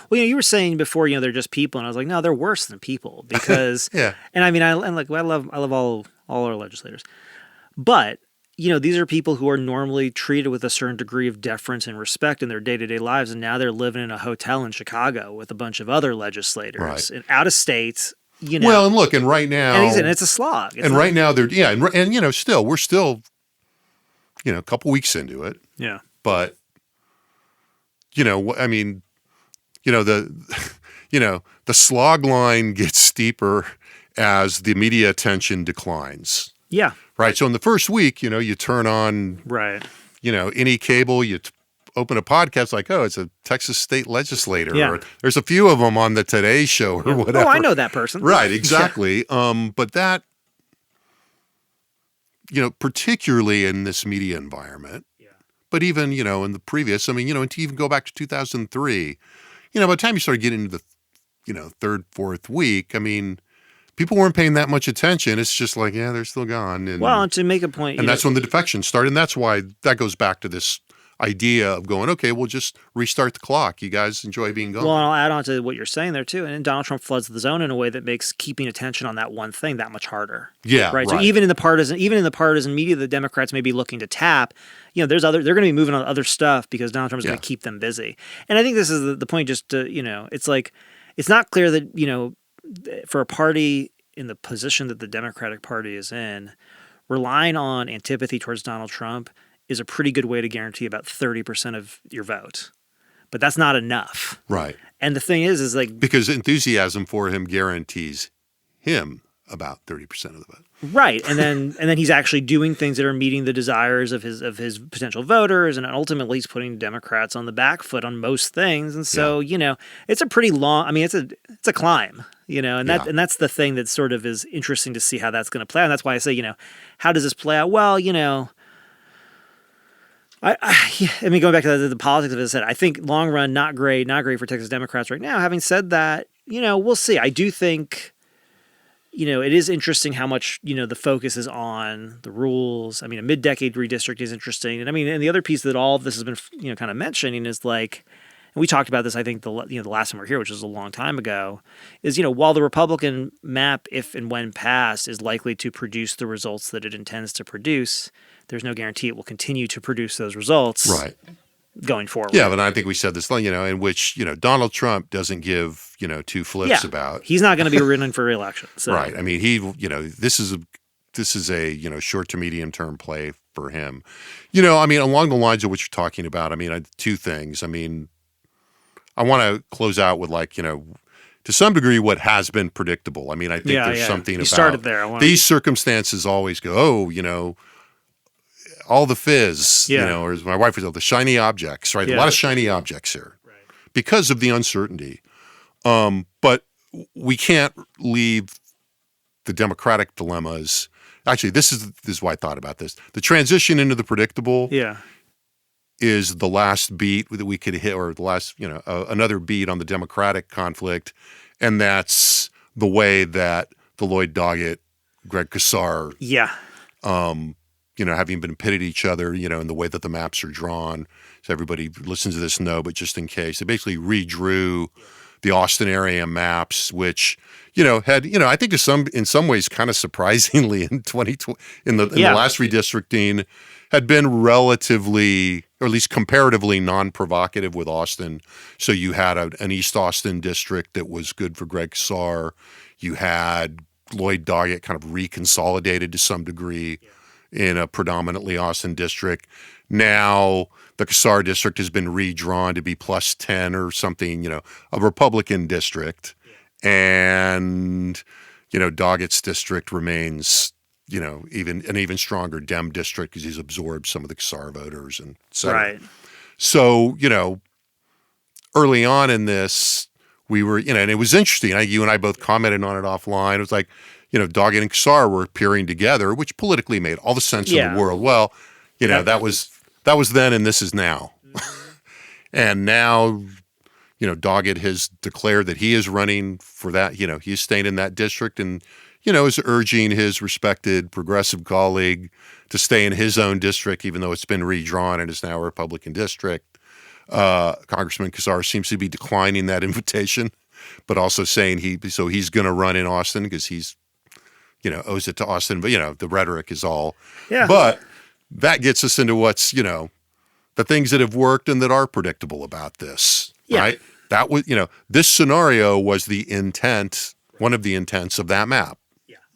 Well, you were saying before, they're just people, and I was like, no, they're worse than people because, yeah. And I love all our legislators, but these are people who are normally treated with a certain degree of deference and respect in their day-to-day lives, and now they're living in a hotel in Chicago with a bunch of other legislators and out of state. Well, and look, and right now, and it's a slog. Right now they're still we're still, a couple weeks into it. Yeah, but. I mean, the the slog line gets steeper as the media attention declines. Yeah. Right. So in the first week, you turn on, Right. Any cable, open a podcast like, oh, it's a Texas state legislator. Yeah. Or there's a few of them on the Today Show or whatever. Oh, I know that person. Right. Exactly. But that, particularly in this media environment, but even, in the previous, to even go back to 2003, by the time you started getting into the, third, fourth week, people weren't paying that much attention. It's just like, yeah, they're still gone. And to make a point. And that's when the defection started. And that's why that goes back to this idea of going, okay, we'll just restart the clock. You guys enjoy being gone. Well, I'll add on to what you're saying there too. And Donald Trump floods the zone in a way that makes keeping attention on that one thing that much harder. Yeah. Right. So even in the partisan media, the Democrats may be looking to tap, they're going to be moving on other stuff because Donald Trump is going to keep them busy. And I think this is the point, just to, it's like, it's not clear that, for a party in the position that the Democratic Party is in, relying on antipathy towards Donald Trump is a pretty good way to guarantee about 30% of your vote. But that's not enough. Right. And the thing is like... Because enthusiasm for him guarantees him about 30% of the vote. Right. And then he's actually doing things that are meeting the desires of his potential voters, and ultimately he's putting Democrats on the back foot on most things. And so, it's a pretty long, it's a climb, and that's the thing that sort of is interesting to see how that's going to play out. And that's why I say, how does this play out? Well, going back to the politics of it, I think long run, not great for Texas Democrats right now. Having said that, we'll see. I do think, it is interesting how much, the focus is on the rules. A mid-decade redistricting is interesting. And and the other piece that all of this has been, kind of mentioning is like, and we talked about this, I think, the last time we were here, which was a long time ago, is, while the Republican map, if and when passed, is likely to produce the results that it intends to produce, there's no guarantee it will continue to produce those results going forward. Yeah, but I think we said this, in which, Donald Trump doesn't give, two flips about. He's not going to be running for re-election. So. Right. This is a, short to medium term play for him. Along the lines of what you're talking about, two things. I want to close out with to some degree what has been predictable. I think there's something about started there. These circumstances always go, all the fizz, or as my wife would say, the shiny objects, right? Yeah. A lot of shiny objects here because of the uncertainty. But we can't leave the democratic dilemmas. Actually, this is why I thought about this. The transition into the predictable is the last beat that we could hit, or the last, another beat on the democratic conflict. And that's the way that the Lloyd Doggett, Greg Casar, having been pitted each other, in the way that the maps are drawn. So everybody listens to this but just in case, they basically redrew the Austin area maps, which, had, I think in some ways kind of surprisingly in 2020, in the last redistricting, had been relatively, or at least comparatively non-provocative with Austin. So you had an East Austin district that was good for Greg Casar. You had Lloyd Doggett kind of reconsolidated to some degree in a predominantly Austin district. Now the Casar district has been redrawn to be plus 10 or something, a Republican district. And, Doggett's district remains, even an even stronger Dem district because he's absorbed some of the Casar voters and et cetera. Right. So, early on in this, we were, and it was interesting. You and I both commented on it offline. It was like, Doggett and Casar were appearing together, which politically made all the sense in the world. Well, that was then and this is now. And now, Doggett has declared that he is running for that. He's staying in that district and, is urging his respected progressive colleague to stay in his own district, even though it's been redrawn and is now a Republican district. Congressman Casar seems to be declining that invitation, but also saying he's going to run in Austin because he's, owes it to Austin. But, the rhetoric is all. Yeah. But that gets us into what's, the things that have worked and that are predictable about this, right? That was, this scenario was the intent, one of the intents of that map,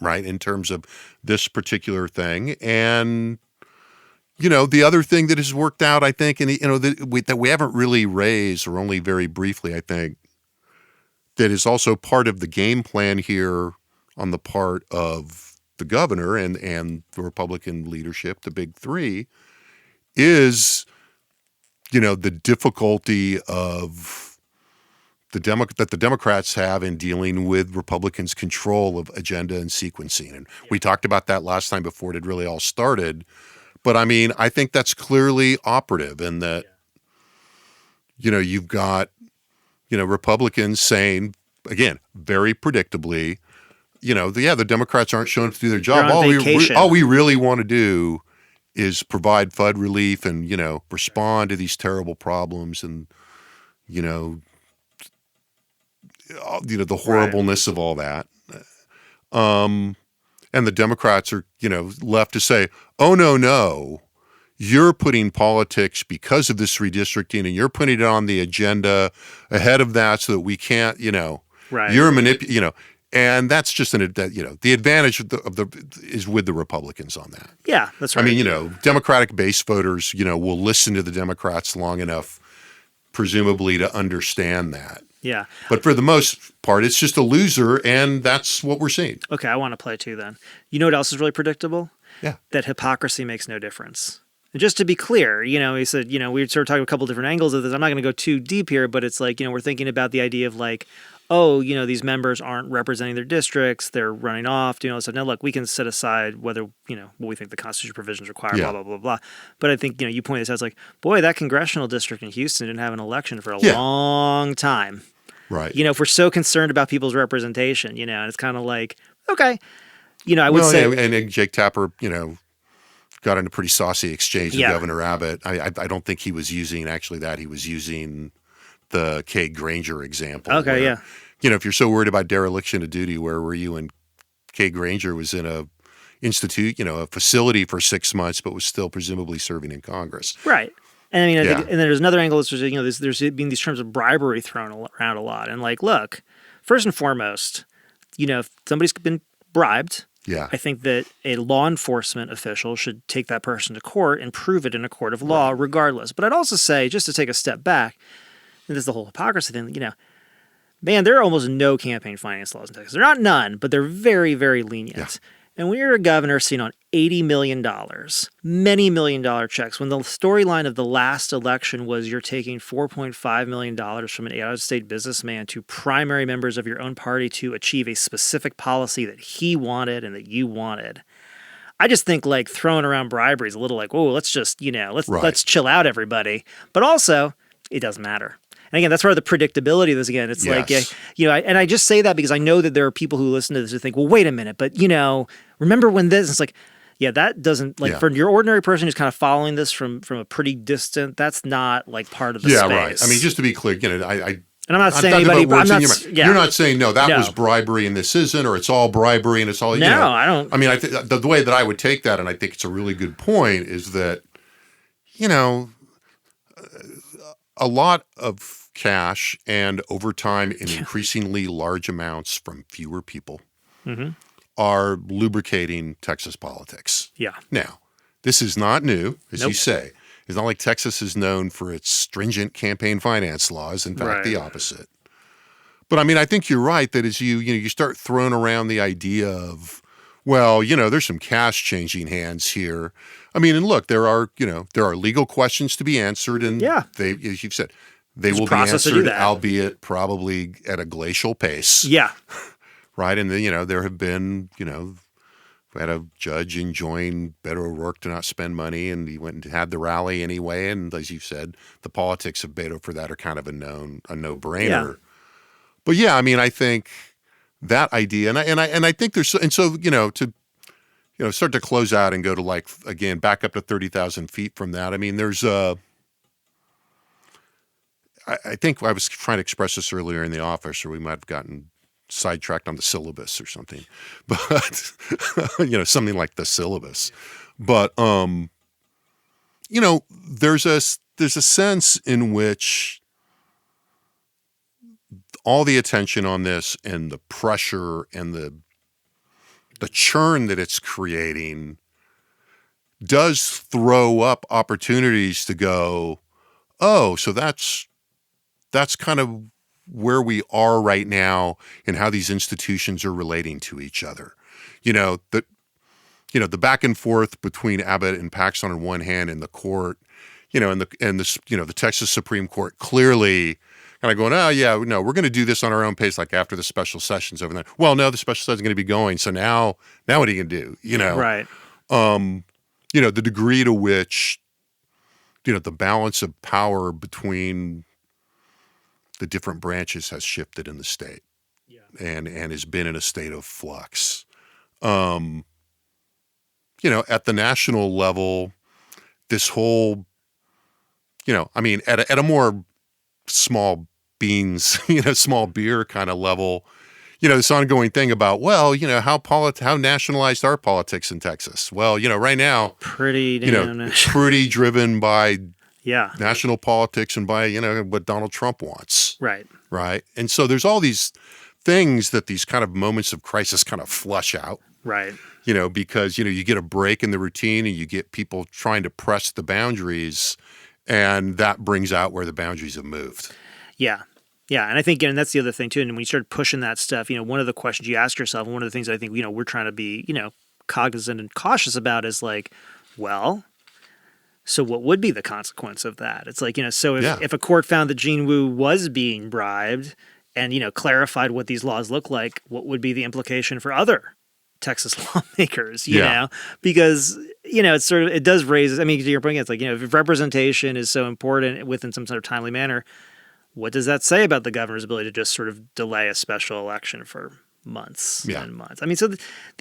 right? In terms of this particular thing. And, the other thing that has worked out, I think, and that we haven't really raised, or only very briefly, I think, that is also part of the game plan here on the part of the governor and the Republican leadership, the big three, is, the difficulty of that the Democrats have in dealing with Republicans' control of agenda and sequencing. And we talked about that last time before it had really all started. But I mean, I think that's clearly operative in that, you've got, Republicans saying, again, very predictably, the Democrats aren't showing up to do their job. All we really want to do is provide FUD relief and, respond to these terrible problems and, the horribleness of all that. And the Democrats are, left to say, oh, no, you're putting politics because of this redistricting and you're putting it on the agenda ahead of that so that we can't, you're and that's just the advantage is with the Republicans on that. Yeah, that's right. I mean, Democratic base voters, will listen to the Democrats long enough, presumably, to understand that. Yeah. But for the most part, it's just a loser, and that's what we're seeing. Okay, I want to play too then. You know what else is really predictable? Yeah. That hypocrisy makes no difference. And just to be clear, he said, we sort of talked a couple different angles of this. I'm not going to go too deep here, but it's like, we're thinking about the idea of like, oh, these members aren't representing their districts, they're running off, so now look, we can set aside whether, what we think the Constitution provisions require, blah, blah, blah, blah. But I think, you point this out, it's like, boy, that congressional district in Houston didn't have an election for a long time. Right. If we're so concerned about people's representation, and it's kind of like, okay, I would say. And Jake Tapper, got in a pretty saucy exchange with Governor Abbott. I don't think he was using actually that. He was using the Kay Granger example. Okay, where, if you're so worried about dereliction of duty, where were you when Kay Granger was in a a facility for 6 months, but was still presumably serving in Congress? Right. And I mean, I think, and then there's another angle, which is, there's been these terms of bribery thrown around a lot. And like, look, first and foremost, if somebody's been bribed, I think that a law enforcement official should take that person to court and prove it in a court of law regardless. But I'd also say, just to take a step back, and this is the whole hypocrisy thing, man, there are almost no campaign finance laws in Texas. They're not none, but they're very, very lenient. Yeah. And when you're a governor sitting on $80 million, many $1 million checks, when the storyline of the last election was you're taking $4.5 million from an out-of-state businessman to primary members of your own party to achieve a specific policy that he wanted and that you wanted. I just think like throwing around bribery is a little like, oh, let's just, let's chill out, everybody. But also, it doesn't matter. And again, that's part of the predictability of this. Again, it's like, and I just say that because I know that there are people who listen to this who think, well, wait a minute, but remember when this? It's like, that doesn't for your ordinary person who's kind of following this from a pretty distant. That's not like part of the space. Right. I mean, just to be clear, and I'm not saying anybody. You're not saying that was bribery and this isn't, or it's all bribery and it's all. No, I don't. I mean, I think the way that I would take that, and I think it's a really good point, is that a lot of cash and over time in increasingly large amounts from fewer people are lubricating Texas politics. Yeah. Now, this is not new, as you say. It's not like Texas is known for its stringent campaign finance laws. In fact, the opposite. But I mean, I think you're right that as you start throwing around the idea of, well, there's some cash changing hands here. I mean, and look, there are legal questions to be answered, and they, as you've said, they will be answered, albeit probably at a glacial pace. Yeah. Right. And then, there have been, we had a judge enjoin Beto O'Rourke to not spend money, and he went and had the rally anyway. And as you said, the politics of Beto for that are kind of a no-brainer. Yeah. But I mean, I think that idea, and I think there's, and so, to start to close out and go to like, again, back up to 30,000 feet from that. I mean, there's I think I was trying to express this earlier in the office, or we might have gotten sidetracked on the syllabus or something, but something like the syllabus. But there's a sense in which all the attention on this and the pressure and the churn that it's creating does throw up opportunities to go, oh, so that's kind of where we are right now and how these institutions are relating to each other. The back and forth between Abbott and Paxson on one hand and the court, the Texas Supreme Court clearly kind of going, oh yeah, no, we're going to do this on our own pace, like after the special session's over there. Well, no, the special session's going to be going. So now what are you going to do? Right. The degree to which, the balance of power between the different branches has shifted in the state, and has been in a state of flux. At the national level, this whole, at a more small beans, small beer kind of level, this ongoing thing about, well, how nationalized are politics in Texas? Well, right now, pretty damn pretty driven by yeah, national politics and by, what Donald Trump wants. right. Right. And so there's all these things that these kind of moments of crisis kind of flush out. Right. Because, you get a break in the routine and you get people trying to press the boundaries, and that brings out where the boundaries have moved. Yeah. Yeah. And I think, and that's the other thing too. And when you start pushing that stuff, one of the questions you ask yourself, and one of the things I think, we're trying to be, cognizant and cautious about is like, well, so what would be the consequence of that? It's like, so if a court found that Gene Wu was being bribed and, clarified what these laws look like, what would be the implication for other Texas lawmakers, you know? Because, it's sort of, it does raise, to your point, it's like, if representation is so important within some sort of timely manner, what does that say about the governor's ability to just sort of delay a special election for months and months? So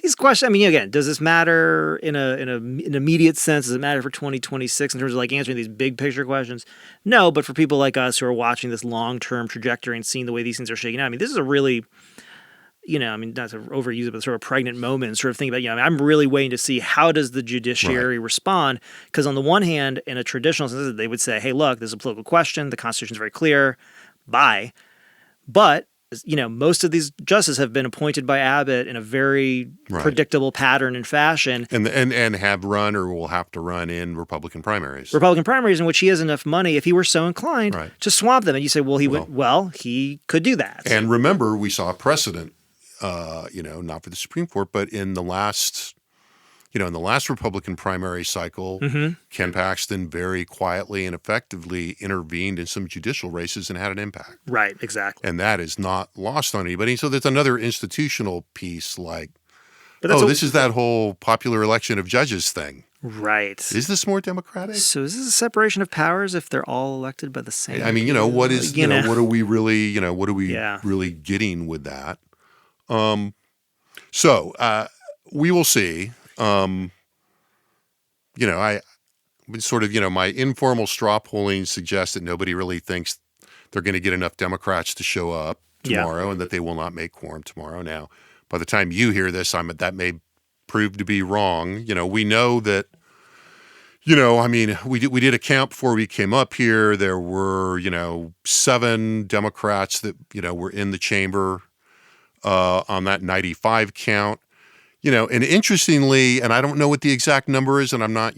these questions, again, does this matter in an immediate sense? Does it matter for 2026 in terms of like answering these big picture questions? No, but for people like us who are watching this long-term trajectory and seeing the way these things are shaking out, this is a really, not to overuse it, but sort of a pregnant moment, sort of think about, I'm really waiting to see how does the judiciary respond? Because on the one hand, in a traditional sense, they would say, hey, look, this is a political question. The Constitution is very clear. Bye. But most of these justices have been appointed by Abbott in a very predictable pattern and fashion. And have run or will have to run in Republican primaries. In which he has enough money, if he were so inclined, to swamp them. And you say, well, he could do that. And remember, we saw a precedent, not for the Supreme Court, but in the last Republican primary cycle, Ken Paxton very quietly and effectively intervened in some judicial races and had an impact. Right, exactly. And that is not lost on anybody. So there's another institutional piece like, this is that whole popular election of judges thing. Right. Is this more democratic? So is this a separation of powers if they're all elected by the same? What is, what are we really, really getting with that? We will see. I sort of, my informal straw polling suggests that nobody really thinks they're going to get enough Democrats to show up tomorrow and that they will not make quorum tomorrow. Now, by the time you hear this, that may prove to be wrong. We know that, we did a count before we came up here. There were, 7 Democrats that, were in the chamber on that 95 count. And interestingly, and I don't know what the exact number is, and I'm not,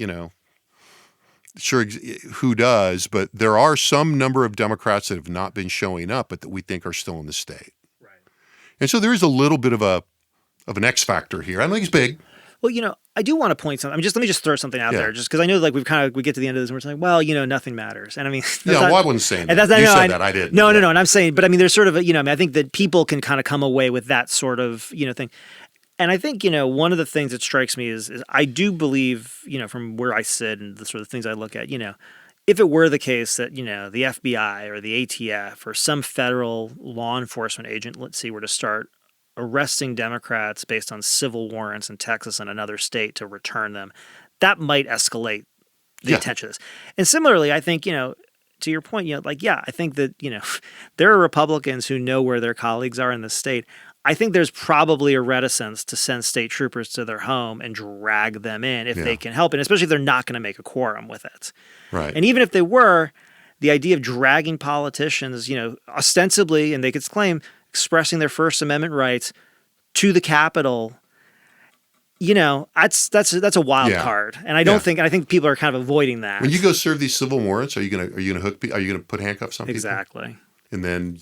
sure who does, but there are some number of Democrats that have not been showing up, but that we think are still in the state. Right. And so there is a little bit of an X factor here. I don't think it's big. Well, I do want to point something. Let me just throw something out there, just because I know like we get to the end of this and we're saying, well, nothing matters. And I wasn't saying that. You said that. I didn't. No. And I'm saying, but there's sort of I think that people can kind of come away with that sort of, thing. And I think, one of the things that strikes me is I do believe, from where I sit and the sort of things I look at, if it were the case that, the FBI or the ATF or some federal law enforcement agent, let's see, were to start arresting Democrats based on civil warrants in Texas and another state to return them, that might escalate the attention of this. And similarly, I think, to your point, I think that, there are Republicans who know where their colleagues are in the state. I think there's probably a reticence to send state troopers to their home and drag them in if they can help it, especially if they're not going to make a quorum with it. Right. And even if they were, the idea of dragging politicians, ostensibly, and they could claim, expressing their First Amendment rights to the Capitol that's a wild Yeah. card, and I think people are kind of avoiding that. When you go serve these civil warrants, are you gonna hook? Are you gonna put handcuffs on people? Exactly. And then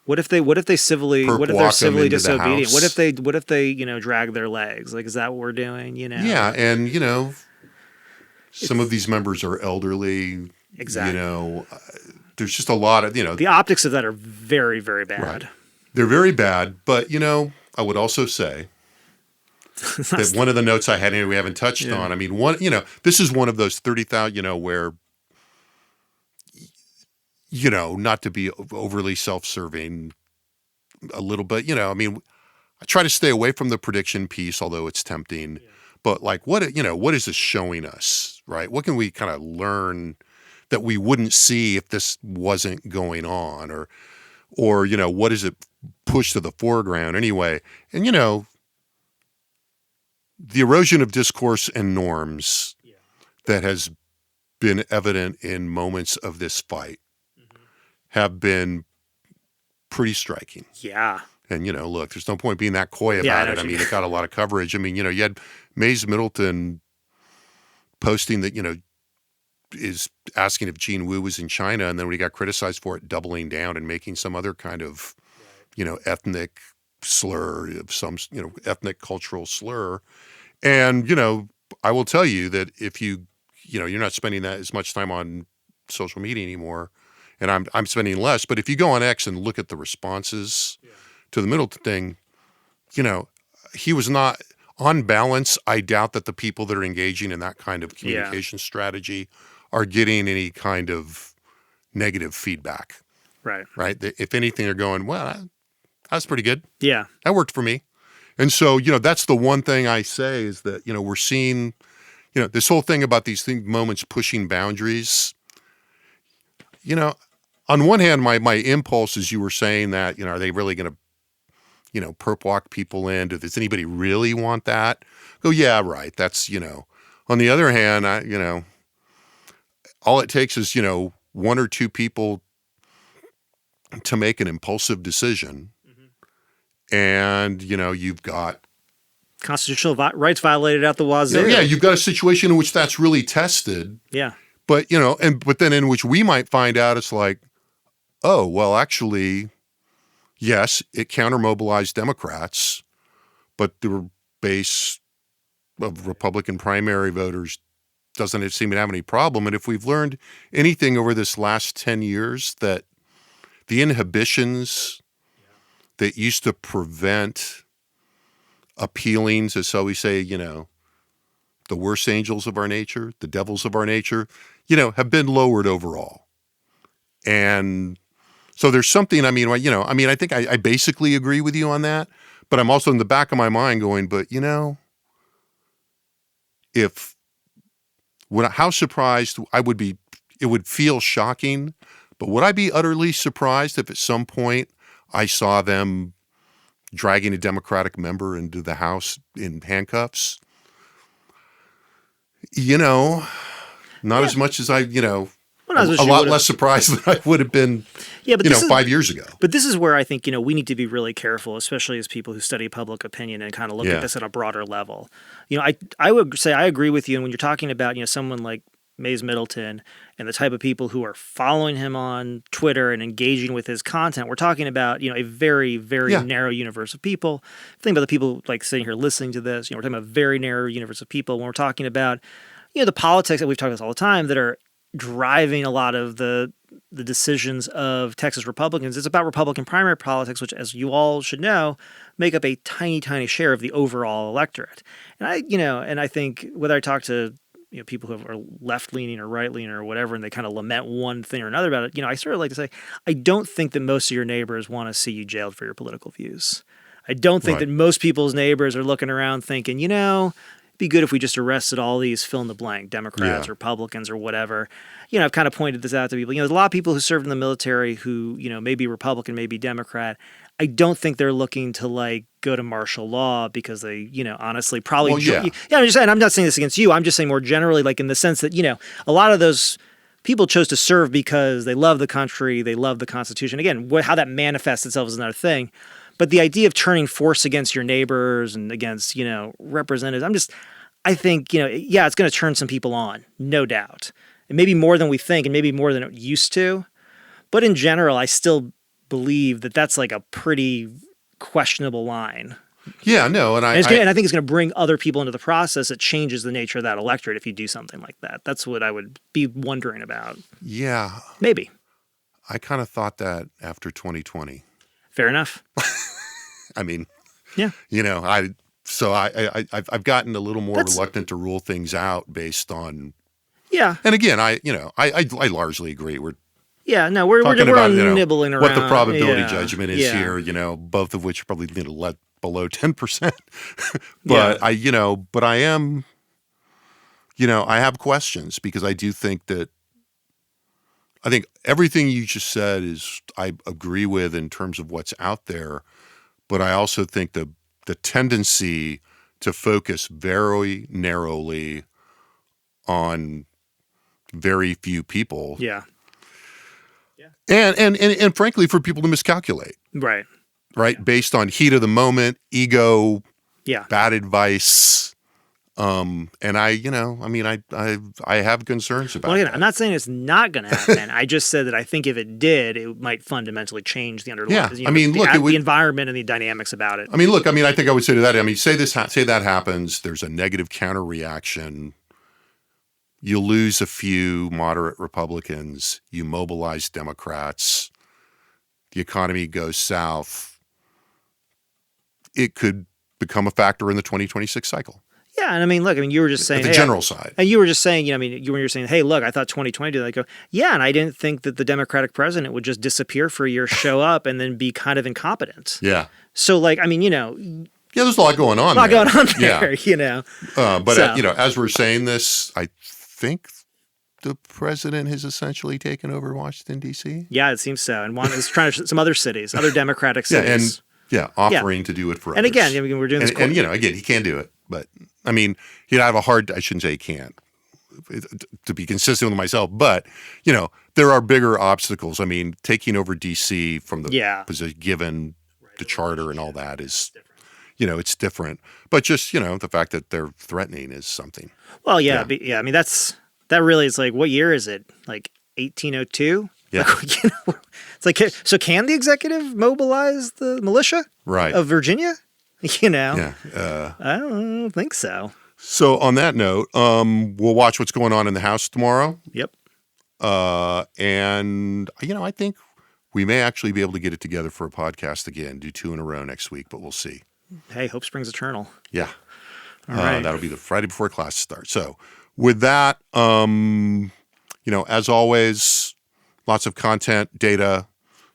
What if they're civilly perp walk 'em civilly into the disobedient? house. What if they drag their legs? Like, is that what we're doing? Yeah, and some of these members are elderly. Exactly. There's just a lot of The optics of that are very, very bad. Right. They're very bad, but I would also say that one of the notes I had here we haven't touched on. I mean, this is one of those 30,000, where not to be overly self-serving a little bit, I mean, I try to stay away from the prediction piece, although it's tempting. Yeah. But like, what is this showing us, right? What can we kind of learn that we wouldn't see if this wasn't going on, or what does it push to the foreground anyway? And the erosion of discourse and norms that has been evident in moments of this fight have been pretty striking. Yeah. And, look, there's no point being that coy about it. I mean, it got a lot of coverage. I mean, you had Mays Middleton posting that, is asking if Gene Wu was in China. And then when he got criticized for it, doubling down and making some other kind of, ethnic slur, of some, ethnic cultural slur. And, I will tell you that if you're not spending that as much time on social media anymore, and I'm spending less, but if you go on X and look at the responses to the Middleton thing, he was not, on balance, I doubt that the people that are engaging in that kind of communication strategy are getting any kind of negative feedback. Right. Right? If anything, they're going, well, that's pretty good. Yeah. That worked for me. And so, that's the one thing I say is that, we're seeing, this whole thing about these moments pushing boundaries. On one hand, my impulse is you were saying that, are they really going to, perp walk people in? Does anybody really want that? Go, yeah, right. That's, on the other hand, all it takes is, one or two people to make an impulsive decision. And, you've got constitutional rights violated out the wazoo. Yeah, you've got a situation in which that's really tested. Yeah. But, but then in which we might find out it's like, oh, well, actually, yes, it counter-mobilized Democrats, but the base of Republican primary voters doesn't seem to have any problem. And if we've learned anything over this last 10 years, that the inhibitions that used to prevent appealing to, so we say, the worst angels of our nature, the devils of our nature, have been lowered overall. And so there's something, I think I basically agree with you on that, but I'm also in the back of my mind going, but how surprised I would be, it would feel shocking, but would I be utterly surprised if at some point I saw them dragging a Democratic member into the House in handcuffs? Not as much as a lot less surprised than I would have been, but 5 years ago. But this is where I think, we need to be really careful, especially as people who study public opinion and kind of look at this at a broader level. I would say I agree with you. And when you're talking about, someone like Mays Middleton and the type of people who are following him on Twitter and engaging with his content, we're talking about, a very, very narrow universe of people. Think about the people like sitting here listening to this, we're talking about a very narrow universe of people. When we're talking about, the politics that we've talked about all the time that are driving a lot of the decisions of Texas Republicans, it's about Republican primary politics, which, as you all should know, make up a tiny, tiny share of the overall electorate. And I think whether I talk to people who are left-leaning or right-leaning or whatever, and they kind of lament one thing or another about it, I sort of like to say, I don't think that most of your neighbors want to see you jailed for your political views. I don't think that most people's neighbors are looking around thinking, it'd be good if we just arrested all these fill-in-the-blank Democrats, Republicans, or whatever. I've kind of pointed this out to people. There's a lot of people who served in the military who, maybe Republican, maybe Democrat. I don't think they're looking to go to martial law because they, honestly probably. Well, I'm just saying. I'm not saying this against you. I'm just saying more generally, in the sense that a lot of those people chose to serve because they love the country, they love the Constitution. Again, how that manifests itself is another thing. But the idea of turning force against your neighbors and against, representatives, I think, it's going to turn some people on, no doubt. And maybe more than we think and maybe more than it used to. But in general, I still believe that that's like a pretty questionable line. Yeah, no, and I think it's going to bring other people into the process. It changes the nature of that electorate if you do something like that. That's what I would be wondering about. Yeah. Maybe. I kind of thought that after 2020. Fair enough. I mean, yeah. I've gotten a little more reluctant to rule things out based on. Yeah. And again, I largely agree. We're talking about nibbling around what the probability judgment is here. Both of which are probably below 10%. But I am. I have questions because I do think that. I think everything you just said I agree with in terms of what's out there, but I also think the tendency to focus very narrowly on very few people. Yeah. And frankly, for people to miscalculate. Right. Right? Yeah. Based on heat of the moment, ego, bad advice. And I have concerns about that. I'm not saying it's not going to happen. I just said that I think if it did, it might fundamentally change the underlying. Yeah. The environment and the dynamics about it. I think I would say to that. Say that happens. There's a negative counter reaction. You lose a few moderate Republicans. You mobilize Democrats. The economy goes south. It could become a factor in the 2026 cycle. Yeah, and you were just saying the general side, and you were just saying, you were saying, hey, look, I thought 2020 did. I go, yeah, and I didn't think that the Democratic president would just disappear for a year, show up, and then be kind of incompetent. Yeah. So, there's a lot going on. There, But as we're saying this, I think the president has essentially taken over Washington D.C. Yeah, it seems so, and one is trying to some other cities, other Democratic cities. Offering to do it for others. And again, we're doing this. And again, he can't do it. But he'd have a hard. I shouldn't say he can't. To be consistent with myself, but there are bigger obstacles. Taking over D.C. from the position, given the charter and all that, is it's different. But just the fact that they're threatening is something. Well, that really is like, what year is it? Like 1802. Yeah. It's like, so can the executive mobilize the militia of Virginia? Yeah. I don't think so. So on that note, we'll watch what's going on in the House tomorrow. Yep. And I think we may actually be able to get it together for a podcast again, do 2 in a row next week, but we'll see. Hey, hope springs eternal. Yeah. All right. That'll be the Friday before class starts. So with that, as always, lots of content, data.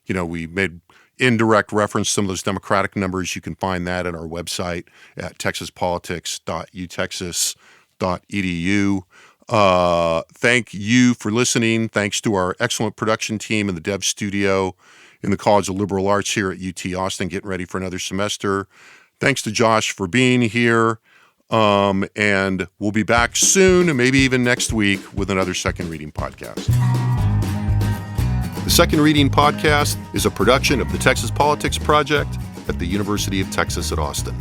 We made indirect reference to some of those Democratic numbers. You can find that at our website at texaspolitics.utexas.edu. Thank you for listening. Thanks to our excellent production team in the Dev Studio in the College of Liberal Arts here at UT Austin, getting ready for another semester. Thanks to Josh for being here. And we'll be back soon, and maybe even next week, with another Second Reading podcast. The Second Reading podcast is a production of the Texas Politics Project at the University of Texas at Austin.